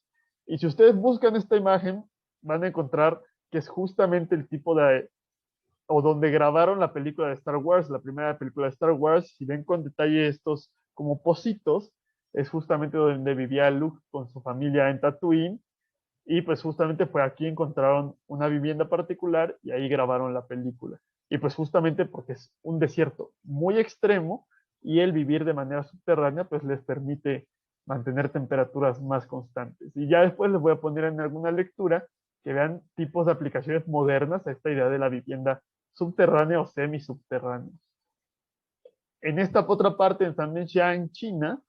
Y si ustedes buscan esta imagen, van a encontrar que es justamente el tipo de, o donde grabaron la película de Star Wars, la primera película de Star Wars. Si ven con detalle estos como pocitos, es justamente donde vivía Luke con su familia en Tatooine, y pues justamente fue aquí encontraron una vivienda particular y ahí grabaron la película. Y pues justamente porque es un desierto muy extremo y el vivir de manera subterránea pues les permite mantener temperaturas más constantes. Y ya después les voy a poner en alguna lectura que vean tipos de aplicaciones modernas a esta idea de la vivienda subterránea o semisubterránea. En esta otra parte, en Sanmenxia, en China,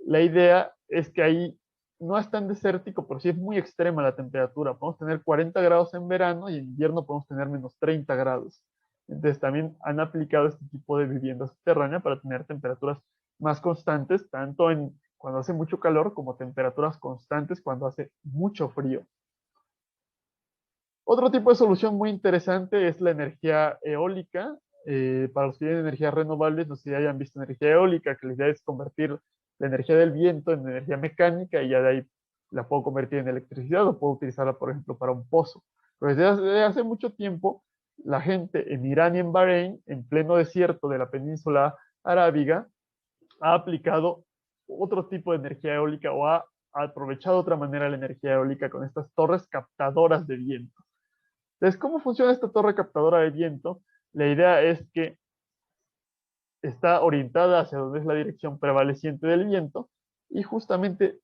la idea es que ahí no es tan desértico, pero sí es muy extrema la temperatura. Podemos tener 40 grados en verano y en invierno podemos tener menos 30 grados. Entonces también han aplicado este tipo de vivienda subterránea para tener temperaturas más constantes, tanto en cuando hace mucho calor como temperaturas constantes cuando hace mucho frío. Otro tipo de solución muy interesante es la energía eólica. Para los que tienen energías renovables, no sé si hayan visto energía eólica, que la idea es convertir la energía del viento en energía mecánica y ya de ahí la puedo convertir en electricidad o puedo utilizarla, por ejemplo, para un pozo. Pero desde hace mucho tiempo, la gente en Irán y en Bahrein, en pleno desierto de la península arábiga, ha aplicado otro tipo de energía eólica o ha aprovechado de otra manera la energía eólica con estas torres captadoras de viento. Entonces, ¿cómo funciona esta torre captadora de viento? La idea es que está orientada hacia donde es la dirección prevaleciente del viento y justamente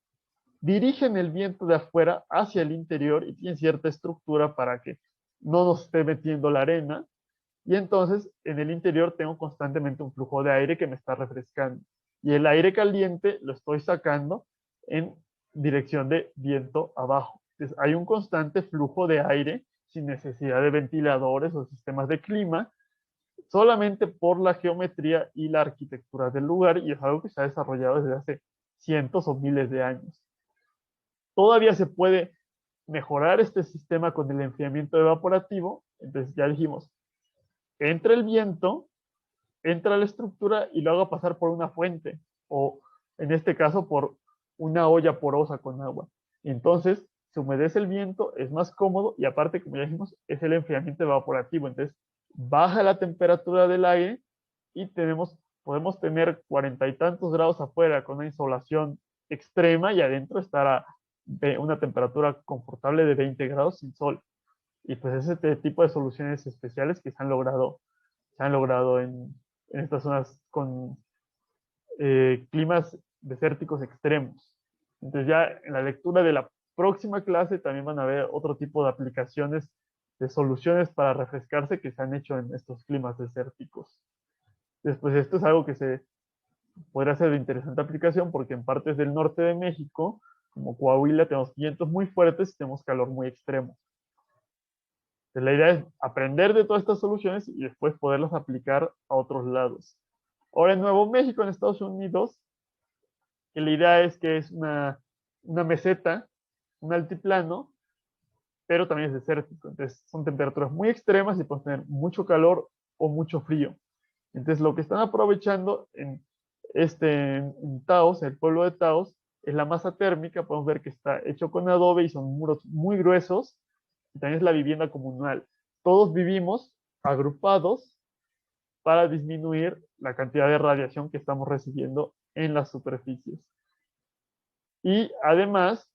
dirigen el viento de afuera hacia el interior y tienen cierta estructura para que no nos esté metiendo la arena. Y entonces en el interior tengo constantemente un flujo de aire que me está refrescando. Y el aire caliente lo estoy sacando en dirección de viento abajo. Entonces hay un constante flujo de aire sin necesidad de ventiladores o sistemas de clima, solamente por la geometría y la arquitectura del lugar, y es algo que se ha desarrollado desde hace cientos o miles de años. Todavía se puede mejorar este sistema con el enfriamiento evaporativo. Entonces ya dijimos, entra el viento, entra la estructura y lo hago pasar por una fuente, o en este caso por una olla porosa con agua. Entonces se humedece el viento, es más cómodo y aparte, como ya dijimos, es el enfriamiento evaporativo. Entonces baja la temperatura del aire y podemos tener 40 y tantos grados afuera con una insolación extrema y adentro estar a una temperatura confortable de 20 grados sin sol. Y pues ese tipo de soluciones especiales que se han logrado en estas zonas con climas desérticos extremos. Entonces ya en la lectura de la próxima clase también van a ver otro tipo de aplicaciones de soluciones para refrescarse que se han hecho en estos climas desérticos. Después esto es algo que se podría ser de interesante aplicación porque en partes del norte de México, como Coahuila, tenemos vientos muy fuertes y tenemos calor muy extremo. Entonces, la idea es aprender de todas estas soluciones y después poderlas aplicar a otros lados. Ahora en Nuevo México, en Estados Unidos, que la idea es que es una meseta, un altiplano, pero también es desértico. Entonces son temperaturas muy extremas y pueden tener mucho calor o mucho frío. Entonces lo que están aprovechando en Taos, el pueblo de Taos, es la masa térmica. Podemos ver que está hecho con adobe y son muros muy gruesos. Y también es la vivienda comunal. Todos vivimos agrupados para disminuir la cantidad de radiación que estamos recibiendo en las superficies. Y además,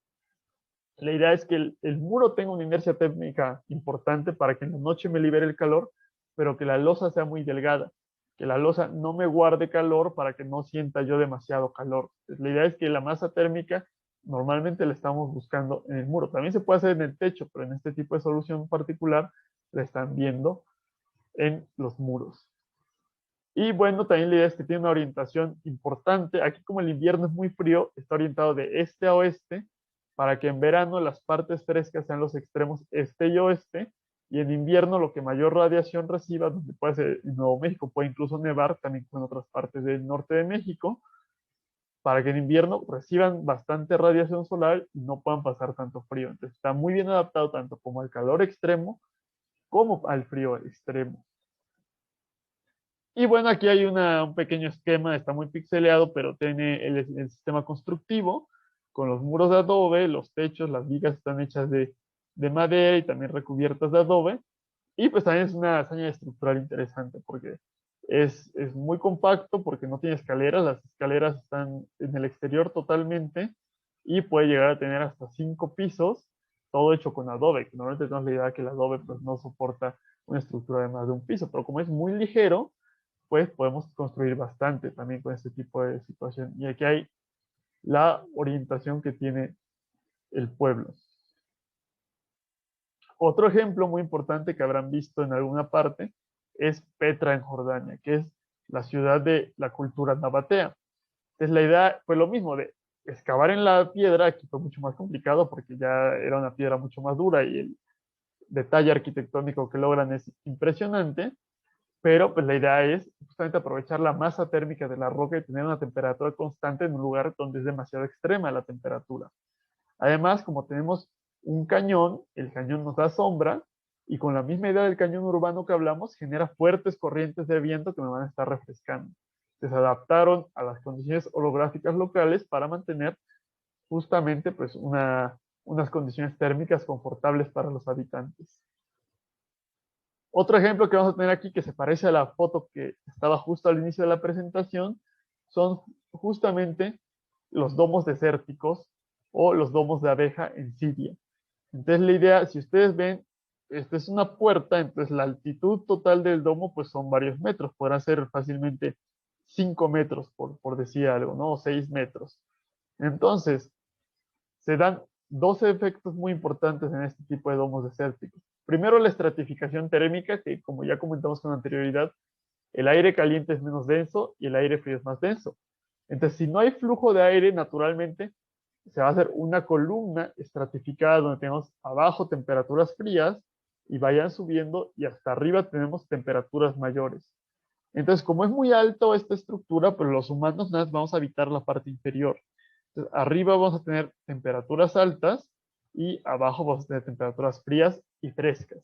la idea es que el muro tenga una inercia térmica importante para que en la noche me libere el calor, pero que la losa sea muy delgada, que la losa no me guarde calor para que no sienta yo demasiado calor. Entonces, la idea es que la masa térmica normalmente la estamos buscando en el muro. También se puede hacer en el techo, pero en este tipo de solución particular la están viendo en los muros. Y bueno, también la idea es que tiene una orientación importante. Aquí como el invierno es muy frío, está orientado de este a oeste, para que en verano las partes frescas sean los extremos este y oeste, y en invierno lo que mayor radiación reciba, donde puede ser en Nuevo México, puede incluso nevar, también en otras partes del norte de México, para que en invierno reciban bastante radiación solar y no puedan pasar tanto frío. Entonces está muy bien adaptado tanto como al calor extremo como al frío extremo. Y bueno, aquí hay un pequeño esquema, está muy pixeleado, pero tiene el sistema constructivo con los muros de adobe, los techos, las vigas están hechas de madera y también recubiertas de adobe. Y pues también es una hazaña estructural interesante porque es muy compacto porque no tiene escaleras, las escaleras están en el exterior totalmente y puede llegar a tener hasta 5 pisos, todo hecho con adobe, que normalmente tenemos la idea que el adobe pues no soporta una estructura de más de un piso, pero como es muy ligero, pues podemos construir bastante también con este tipo de situación. Y aquí hay la orientación que tiene el pueblo. Otro ejemplo muy importante que habrán visto en alguna parte es Petra en Jordania, que es la ciudad de la cultura nabatea. Entonces la idea fue lo mismo de excavar en la piedra, aquí fue mucho más complicado porque ya era una piedra mucho más dura y el detalle arquitectónico que logran es impresionante, pero pues la idea es justamente aprovechar la masa térmica de la roca y tener una temperatura constante en un lugar donde es demasiado extrema la temperatura. Además, como tenemos un cañón, el cañón nos da sombra y con la misma idea del cañón urbano que hablamos, genera fuertes corrientes de viento que me van a estar refrescando. Se adaptaron a las condiciones orográficas locales para mantener justamente pues unas condiciones térmicas confortables para los habitantes. Otro ejemplo que vamos a tener aquí que se parece a la foto que estaba justo al inicio de la presentación son justamente los domos desérticos o los domos de abeja en Siria. Entonces la idea, si ustedes ven, esta es una puerta, entonces la altitud total del domo pues son varios metros, podrán ser fácilmente 5 metros por decir algo, ¿no? O 6 metros. Entonces, se dan dos efectos muy importantes en este tipo de domos desérticos. Primero, la estratificación térmica, que como ya comentamos con anterioridad, el aire caliente es menos denso y el aire frío es más denso. Entonces, si no hay flujo de aire, naturalmente se va a hacer una columna estratificada donde tenemos abajo temperaturas frías y vayan subiendo y hasta arriba tenemos temperaturas mayores. Entonces, como es muy alto esta estructura, pues los humanos nada más vamos a habitar la parte inferior. Entonces, arriba vamos a tener temperaturas altas y abajo vamos a tener temperaturas frías y frescas.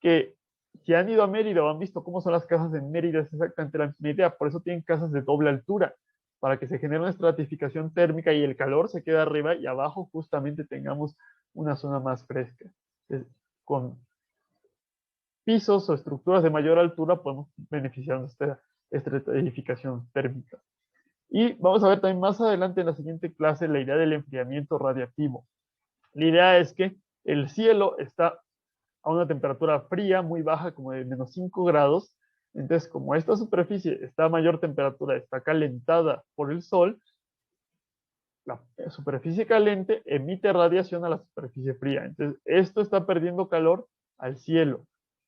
Que si han ido a Mérida o han visto cómo son las casas en Mérida, es exactamente la misma idea. Por eso tienen casas de doble altura, para que se genere una estratificación térmica y el calor se quede arriba y abajo justamente tengamos una zona más fresca. Entonces, con pisos o estructuras de mayor altura podemos beneficiarnos de esta estratificación térmica. Y vamos a ver también más adelante en la siguiente clase la idea del enfriamiento radiactivo. La idea es que el cielo está a una temperatura fría muy baja, como de menos 5 grados. Entonces, como esta superficie está a mayor temperatura, está calentada por el sol, la superficie caliente emite radiación a la superficie fría. Entonces, esto está perdiendo calor al cielo.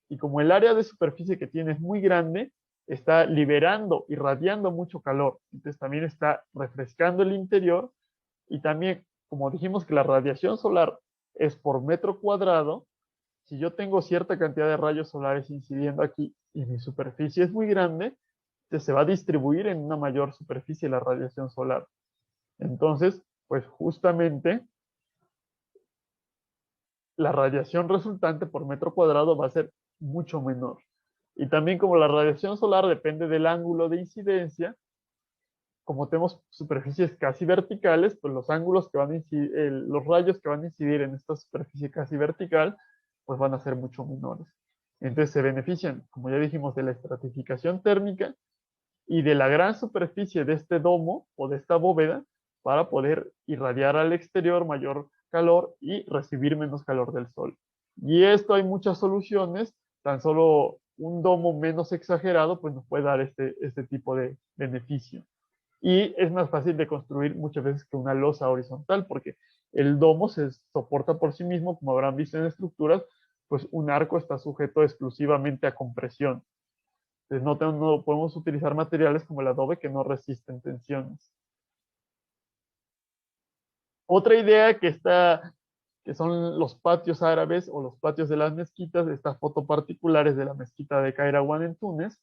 Y como el área de superficie que tiene es muy grande, está liberando, irradiando mucho calor. Entonces, también está refrescando el interior. Y también, como dijimos que la radiación solar es por metro cuadrado, si yo tengo cierta cantidad de rayos solares incidiendo aquí y mi superficie es muy grande, se va a distribuir en una mayor superficie la radiación solar. Entonces, pues justamente la radiación resultante por metro cuadrado va a ser mucho menor. Y también como la radiación solar depende del ángulo de incidencia, como tenemos superficies casi verticales, pues los ángulos que van a incidir, los rayos que van a incidir en esta superficie casi vertical, pues van a ser mucho menores. Entonces se benefician, como ya dijimos, de la estratificación térmica y de la gran superficie de este domo o de esta bóveda para poder irradiar al exterior mayor calor y recibir menos calor del sol. Y esto hay muchas soluciones, tan solo un domo menos exagerado pues nos puede dar este tipo de beneficio. Y es más fácil de construir muchas veces que una losa horizontal, porque el domo se soporta por sí mismo, como habrán visto en estructuras, pues un arco está sujeto exclusivamente a compresión. Entonces no podemos utilizar materiales como el adobe que no resisten tensiones. Otra idea que son los patios árabes o los patios de las mezquitas, esta foto particular es de la mezquita de Kairawan en Túnez,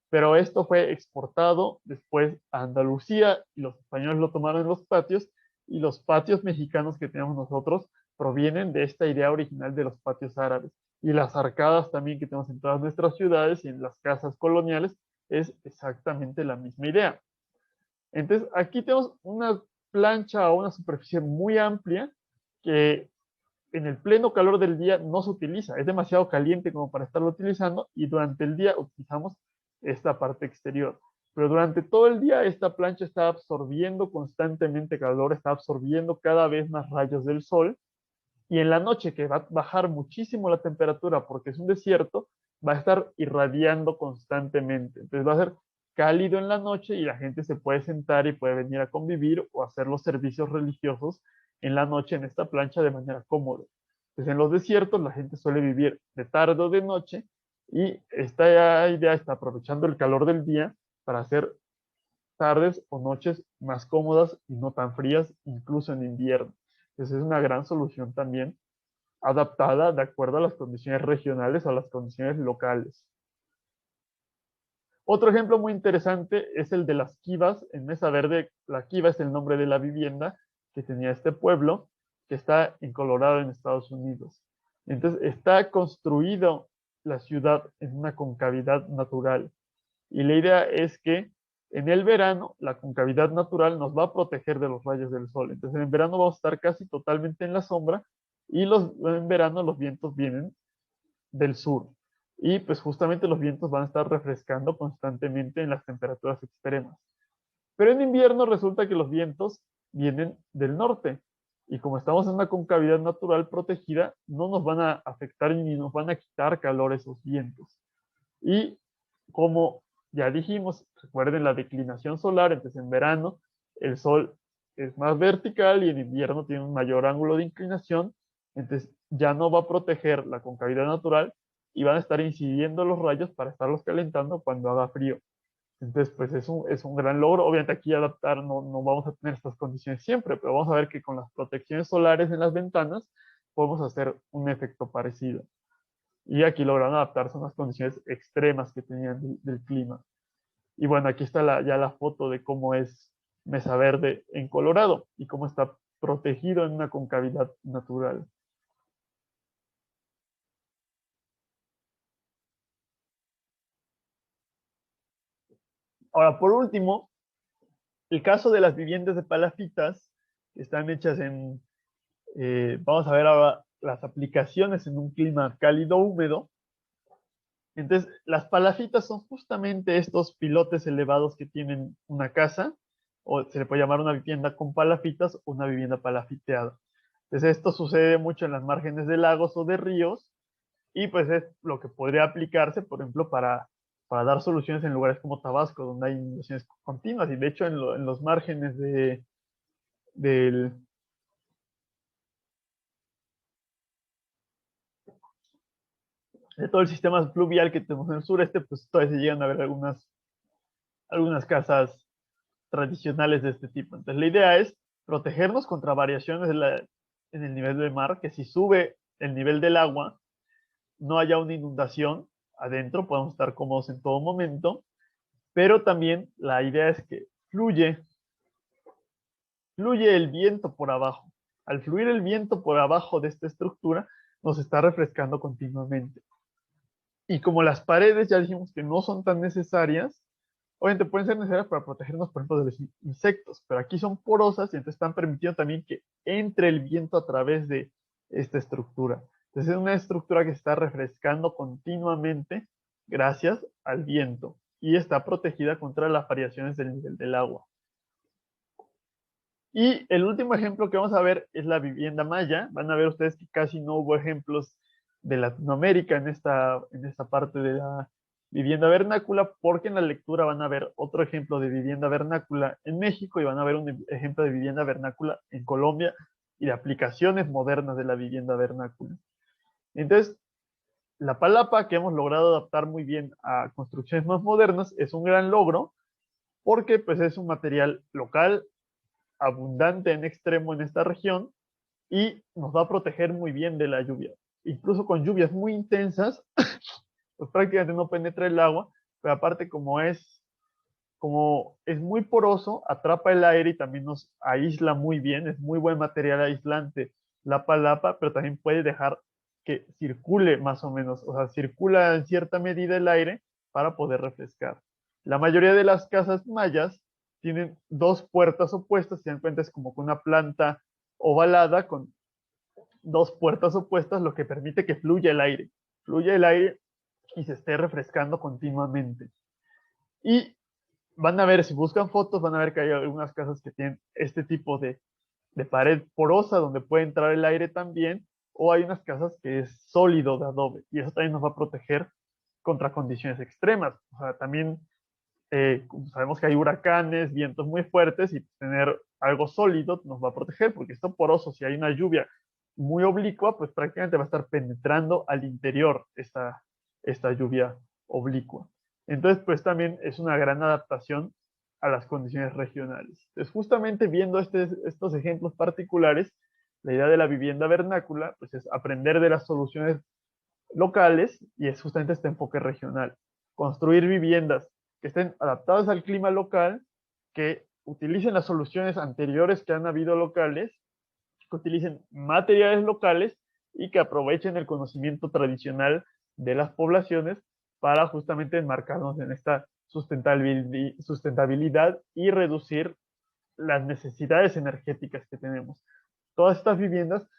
pero esto fue exportado después a Andalucía y los españoles lo tomaron en los patios y los patios mexicanos que tenemos nosotros provienen de esta idea original de los patios árabes y las arcadas también que tenemos en todas nuestras ciudades y en las casas coloniales es exactamente la misma idea. Entonces, aquí tenemos una plancha o una superficie muy amplia que en el pleno calor del día no se utiliza, es demasiado caliente como para estarlo utilizando y durante el día utilizamos esta parte exterior. Pero durante todo el día esta plancha está absorbiendo constantemente calor, está absorbiendo cada vez más rayos del sol y en la noche que va a bajar muchísimo la temperatura porque es un desierto, va a estar irradiando constantemente. Entonces va a ser cálido en la noche y la gente se puede sentar y puede venir a convivir o hacer los servicios religiosos en la noche en esta plancha de manera cómoda. Entonces en los desiertos la gente suele vivir de tarde o de noche y esta idea está aprovechando el calor del día para hacer tardes o noches más cómodas y no tan frías, incluso en invierno. Entonces es una gran solución también adaptada de acuerdo a las condiciones regionales o a las condiciones locales. Otro ejemplo muy interesante es el de las quivas en Mesa Verde. La quiva es el nombre de la vivienda que tenía este pueblo, que está en Colorado, en Estados Unidos. Entonces, está construido la ciudad en una concavidad natural. Y la idea es que en el verano, la concavidad natural nos va a proteger de los rayos del sol. Entonces, en verano vamos a estar casi totalmente en la sombra y en verano los vientos vienen del sur. Y pues justamente los vientos van a estar refrescando constantemente en las temperaturas extremas. Pero en invierno resulta que los vientos vienen del norte. Y como estamos en una concavidad natural protegida, no nos van a afectar ni nos van a quitar calor esos vientos. Y como ya dijimos, recuerden la declinación solar, entonces en verano el sol es más vertical y en invierno tiene un mayor ángulo de inclinación, entonces ya no va a proteger la concavidad natural y van a estar incidiendo los rayos para estarlos calentando cuando haga frío. Entonces, pues es un gran logro. Obviamente aquí adaptar no vamos a tener estas condiciones siempre, pero vamos a ver que con las protecciones solares en las ventanas podemos hacer un efecto parecido. Y aquí lograron adaptarse a unas condiciones extremas que tenían del clima. Y bueno, aquí está ya la foto de cómo es Mesa Verde en Colorado y cómo está protegido en una concavidad natural. Ahora, por último, el caso de las viviendas de palafitas que están hechas vamos a ver ahora las aplicaciones en un clima cálido húmedo. Entonces, las palafitas son justamente estos pilotes elevados que tienen una casa, o se le puede llamar una vivienda con palafitas o una vivienda palafiteada. Entonces, esto sucede mucho en las márgenes de lagos o de ríos, y pues es lo que podría aplicarse, por ejemplo, para dar soluciones en lugares como Tabasco, donde hay inundaciones continuas, y de hecho en los márgenes del, de todo el sistema fluvial que tenemos en el sureste, pues todavía se llegan a ver algunas casas tradicionales de este tipo. Entonces, la idea es protegernos contra variaciones en el nivel del mar, que si sube el nivel del agua, no haya una inundación adentro, podemos estar cómodos en todo momento, pero también la idea es que fluye el viento por abajo. Al fluir el viento por abajo de esta estructura, nos está refrescando continuamente. Y como las paredes ya dijimos que no son tan necesarias, obviamente pueden ser necesarias para protegernos, por ejemplo, de los insectos, pero aquí son porosas y entonces están permitiendo también que entre el viento a través de esta estructura. Entonces es una estructura que se está refrescando continuamente gracias al viento y está protegida contra las variaciones del nivel del agua. Y el último ejemplo que vamos a ver es la vivienda maya. Van a ver ustedes que casi no hubo ejemplos de Latinoamérica en esta parte de la vivienda vernácula, porque en la lectura van a ver otro ejemplo de vivienda vernácula en México y van a ver un ejemplo de vivienda vernácula en Colombia y de aplicaciones modernas de la vivienda vernácula. Entonces, la palapa que hemos logrado adaptar muy bien a construcciones más modernas es un gran logro porque pues, es un material local, abundante en extremo en esta región y nos va a proteger muy bien de la lluvia. Incluso con lluvias muy intensas, pues prácticamente no penetra el agua, pero aparte como es muy poroso, atrapa el aire y también nos aísla muy bien, es muy buen material aislante la palapa, pero también puede dejar que circule más o menos, o sea, circula en cierta medida el aire para poder refrescar. La mayoría de las casas mayas tienen dos puertas opuestas, se dan cuenta, es como con una planta ovalada con dos puertas opuestas, lo que permite que fluya el aire y se esté refrescando continuamente. Y van a ver, si buscan fotos, van a ver que hay algunas casas que tienen este tipo de pared porosa donde puede entrar el aire también, o hay unas casas que es sólido de adobe, y eso también nos va a proteger contra condiciones extremas. O sea, también sabemos que hay huracanes, vientos muy fuertes, y tener algo sólido nos va a proteger, porque esto poroso, si hay una lluvia muy oblicua, pues prácticamente va a estar penetrando al interior esta lluvia oblicua. Entonces, pues también es una gran adaptación a las condiciones regionales. Entonces, justamente viendo estos ejemplos particulares, la idea de la vivienda vernácula, pues es aprender de las soluciones locales y es justamente este enfoque regional. Construir viviendas que estén adaptadas al clima local, que utilicen las soluciones anteriores que han habido locales, que utilicen materiales locales y que aprovechen el conocimiento tradicional de las poblaciones para justamente enmarcarnos en esta sustentabilidad y reducir las necesidades energéticas que tenemos. Todas estas viviendas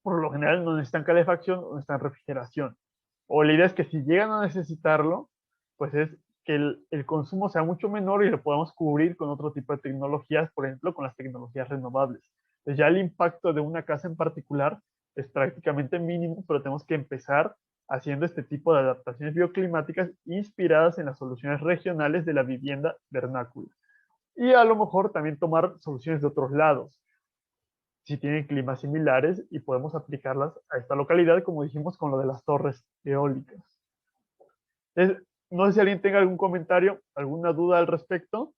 por lo general no necesitan calefacción o necesitan refrigeración. O la idea es que si llegan a necesitarlo, pues es que el consumo sea mucho menor y lo podamos cubrir con otro tipo de tecnologías, por ejemplo, con las tecnologías renovables. Entonces ya el impacto de una casa en particular es prácticamente mínimo, pero tenemos que empezar haciendo este tipo de adaptaciones bioclimáticas inspiradas en las soluciones regionales de la vivienda vernácula. Y a lo mejor también tomar soluciones de otros lados si tienen climas similares y podemos aplicarlas a esta localidad, como dijimos con lo de las torres eólicas. Entonces, no sé si alguien tenga algún comentario, alguna duda al respecto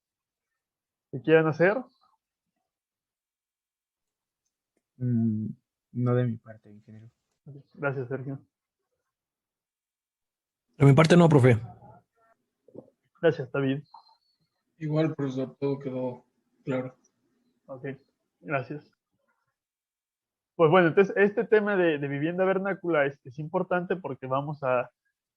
que quieran hacer. Mm, no de mi parte, ingeniero. Gracias, Sergio. De mi parte no, profe. Gracias, David. Igual, profesor, todo quedó claro. Ok, gracias. Pues bueno, entonces este tema de vivienda vernácula es importante porque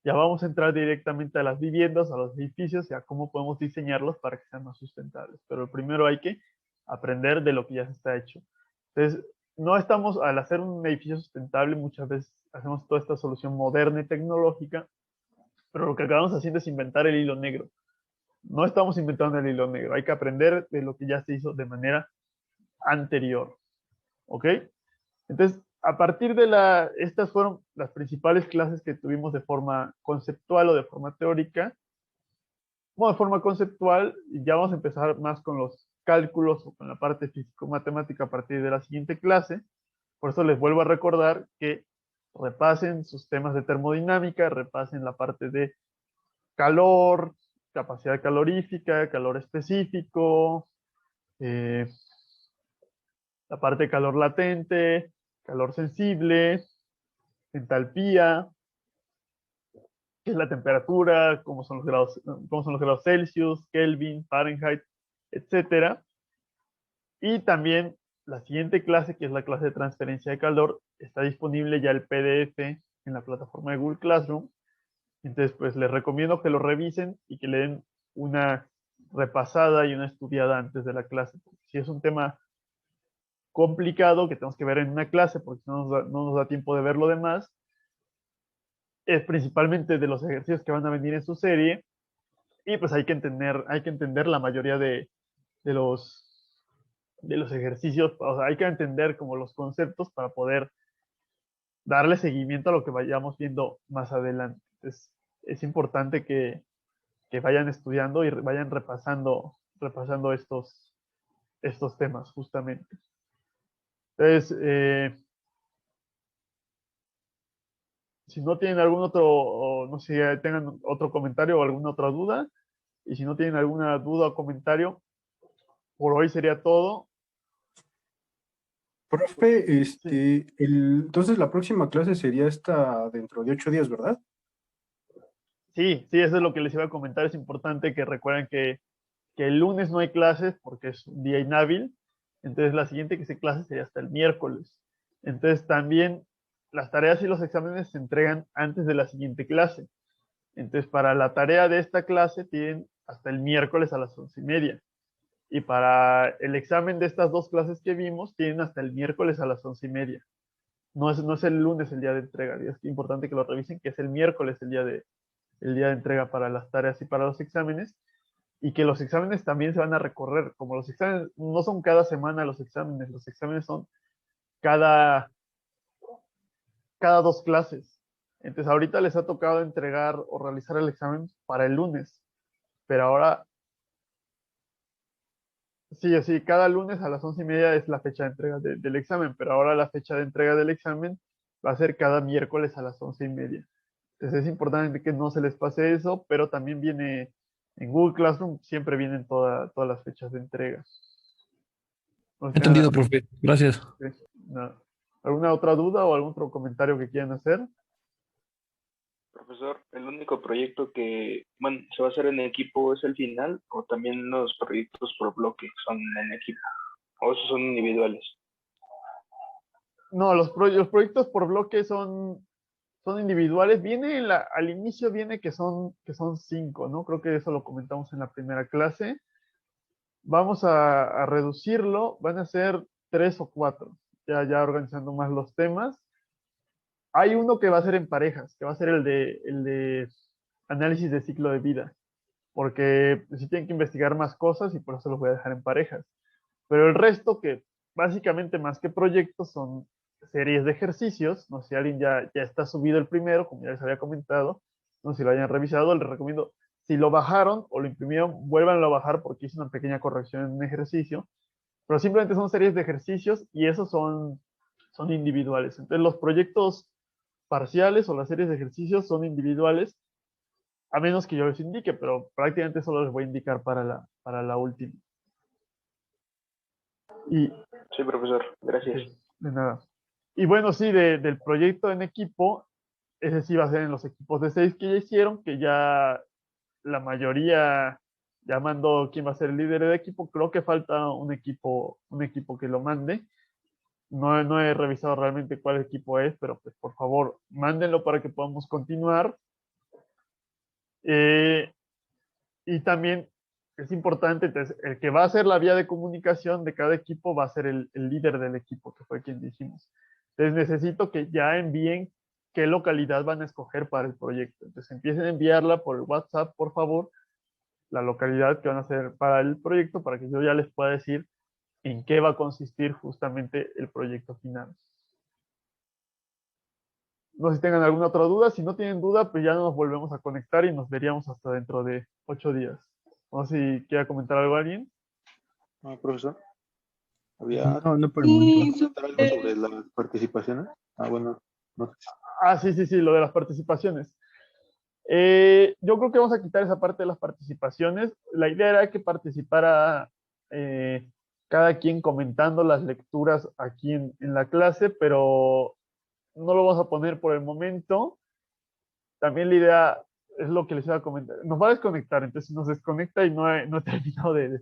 ya vamos a entrar directamente a las viviendas, a los edificios y a cómo podemos diseñarlos para que sean más sustentables. Pero primero hay que aprender de lo que ya se está hecho. Entonces, no estamos, al hacer un edificio sustentable, muchas veces hacemos toda esta solución moderna y tecnológica, pero lo que acabamos haciendo es inventar el hilo negro. No estamos inventando el hilo negro, hay que aprender de lo que ya se hizo de manera anterior. ¿Ok? Entonces, a partir de estas fueron las principales clases que tuvimos de forma conceptual o de forma teórica. Bueno, de forma conceptual, y ya vamos a empezar más con los cálculos o con la parte físico-matemática a partir de la siguiente clase. Por eso les vuelvo a recordar que repasen sus temas de termodinámica, repasen la parte de calor, capacidad calorífica, calor específico, la parte de calor latente, calor sensible, entalpía, qué es la temperatura, cómo son los grados Celsius, Kelvin, Fahrenheit, etcétera. Y también la siguiente clase, que es la clase de transferencia de calor, está disponible ya el PDF en la plataforma de Google Classroom. Entonces, pues les recomiendo que lo revisen y que le den una repasada y una estudiada antes de la clase. Si es un tema complicado que tenemos que ver en una clase, porque no nos da tiempo de ver lo demás, es principalmente de los ejercicios que van a venir en su serie, y pues hay que entender la mayoría de los ejercicios, o sea, hay que entender como los conceptos para poder darle seguimiento a lo que vayamos viendo más adelante. Entonces, es importante que vayan estudiando y vayan repasando estos temas justamente. Entonces, si no tienen algún otro, o no sé, tengan otro comentario o alguna otra duda, y si no tienen alguna duda o comentario, por hoy sería todo. Profe, Sí, entonces la próxima clase sería esta dentro de 8 días, ¿verdad? sí, eso es lo que les iba a comentar. Es importante que recuerden que el lunes no hay clases porque es un día inhábil. Entonces la siguiente que se clase sería hasta el miércoles. Entonces también las tareas y los exámenes se entregan antes de la siguiente clase. Entonces para la tarea de esta clase tienen hasta el miércoles a las 11:30. Y para el examen de estas dos clases que vimos, tienen hasta el miércoles a las 11:30. No es el lunes el día de entrega. Es importante que lo revisen, que es el miércoles el día de entrega para las tareas y para los exámenes. Y que los exámenes también se van a recorrer. Como los exámenes no son cada semana los exámenes son cada 2 clases. Entonces ahorita les ha tocado entregar o realizar el examen para el lunes. Pero ahora, sí, cada lunes a las 11:30 es la fecha de entrega del examen, pero ahora la fecha de entrega del examen va a ser cada miércoles a las 11:30. Entonces es importante que no se les pase eso, pero también viene en Google Classroom, siempre vienen todas las fechas de entrega. O sea, Entendido, profe. Gracias. nada. ¿Alguna otra duda o algún otro comentario que quieran hacer? Profesor, ¿el único proyecto que, bueno, se va a hacer en equipo es el final o también los proyectos por bloque son en equipo? ¿O esos son individuales? No, los proyectos por bloque son individuales. Al inicio viene que son 5, ¿no? Creo que eso lo comentamos en la primera clase. Vamos a reducirlo, van a ser 3 o 4, ya organizando más los temas. Hay uno que va a ser en parejas, que va a ser el de análisis de ciclo de vida, porque sí tienen que investigar más cosas y por eso los voy a dejar en parejas. Pero el resto, que básicamente más que proyectos, son series de ejercicios. No sé si alguien ya está subido el primero, como ya les había comentado. No sé si lo hayan revisado, les recomiendo, si lo bajaron o lo imprimieron, vuélvanlo a bajar porque hice una pequeña corrección en un ejercicio. Pero simplemente son series de ejercicios y esos son individuales. Entonces los proyectos parciales o las series de ejercicios son individuales, a menos que yo les indique, pero prácticamente solo les voy a indicar para la última. Y, Sí, profesor, gracias. sí, de nada. Y bueno, sí, del proyecto en equipo, ese sí va a ser en los equipos de 6 que ya hicieron, que ya la mayoría ya mandó quién va a ser el líder de equipo. Creo que falta un equipo que lo mande. No he revisado realmente cuál equipo es, pero pues por favor, mándenlo para que podamos continuar. Y también es importante, entonces, el que va a ser la vía de comunicación de cada equipo va a ser el líder del equipo, que fue quien dijimos. Entonces necesito que ya envíen qué localidad van a escoger para el proyecto. Entonces empiecen a enviarla por WhatsApp, por favor, la localidad que van a hacer para el proyecto, para que yo ya les pueda decir en qué va a consistir justamente el proyecto final. No sé si tengan alguna otra duda. Si no tienen duda, pues ya nos volvemos a conectar y nos veríamos hasta dentro de 8 días. No sé si quiera comentar algo alguien. No, profesor. Había No, por el momento. Sí, comentar algo sobre las participaciones. Bueno, no sé. Sí, lo de las participaciones. Yo creo que vamos a quitar esa parte de las participaciones. La idea era que participara cada quien comentando las lecturas aquí en la clase, pero no lo vamos a poner por el momento. También la idea es lo que les iba a comentar. Nos va a desconectar, entonces nos desconecta y no he terminado de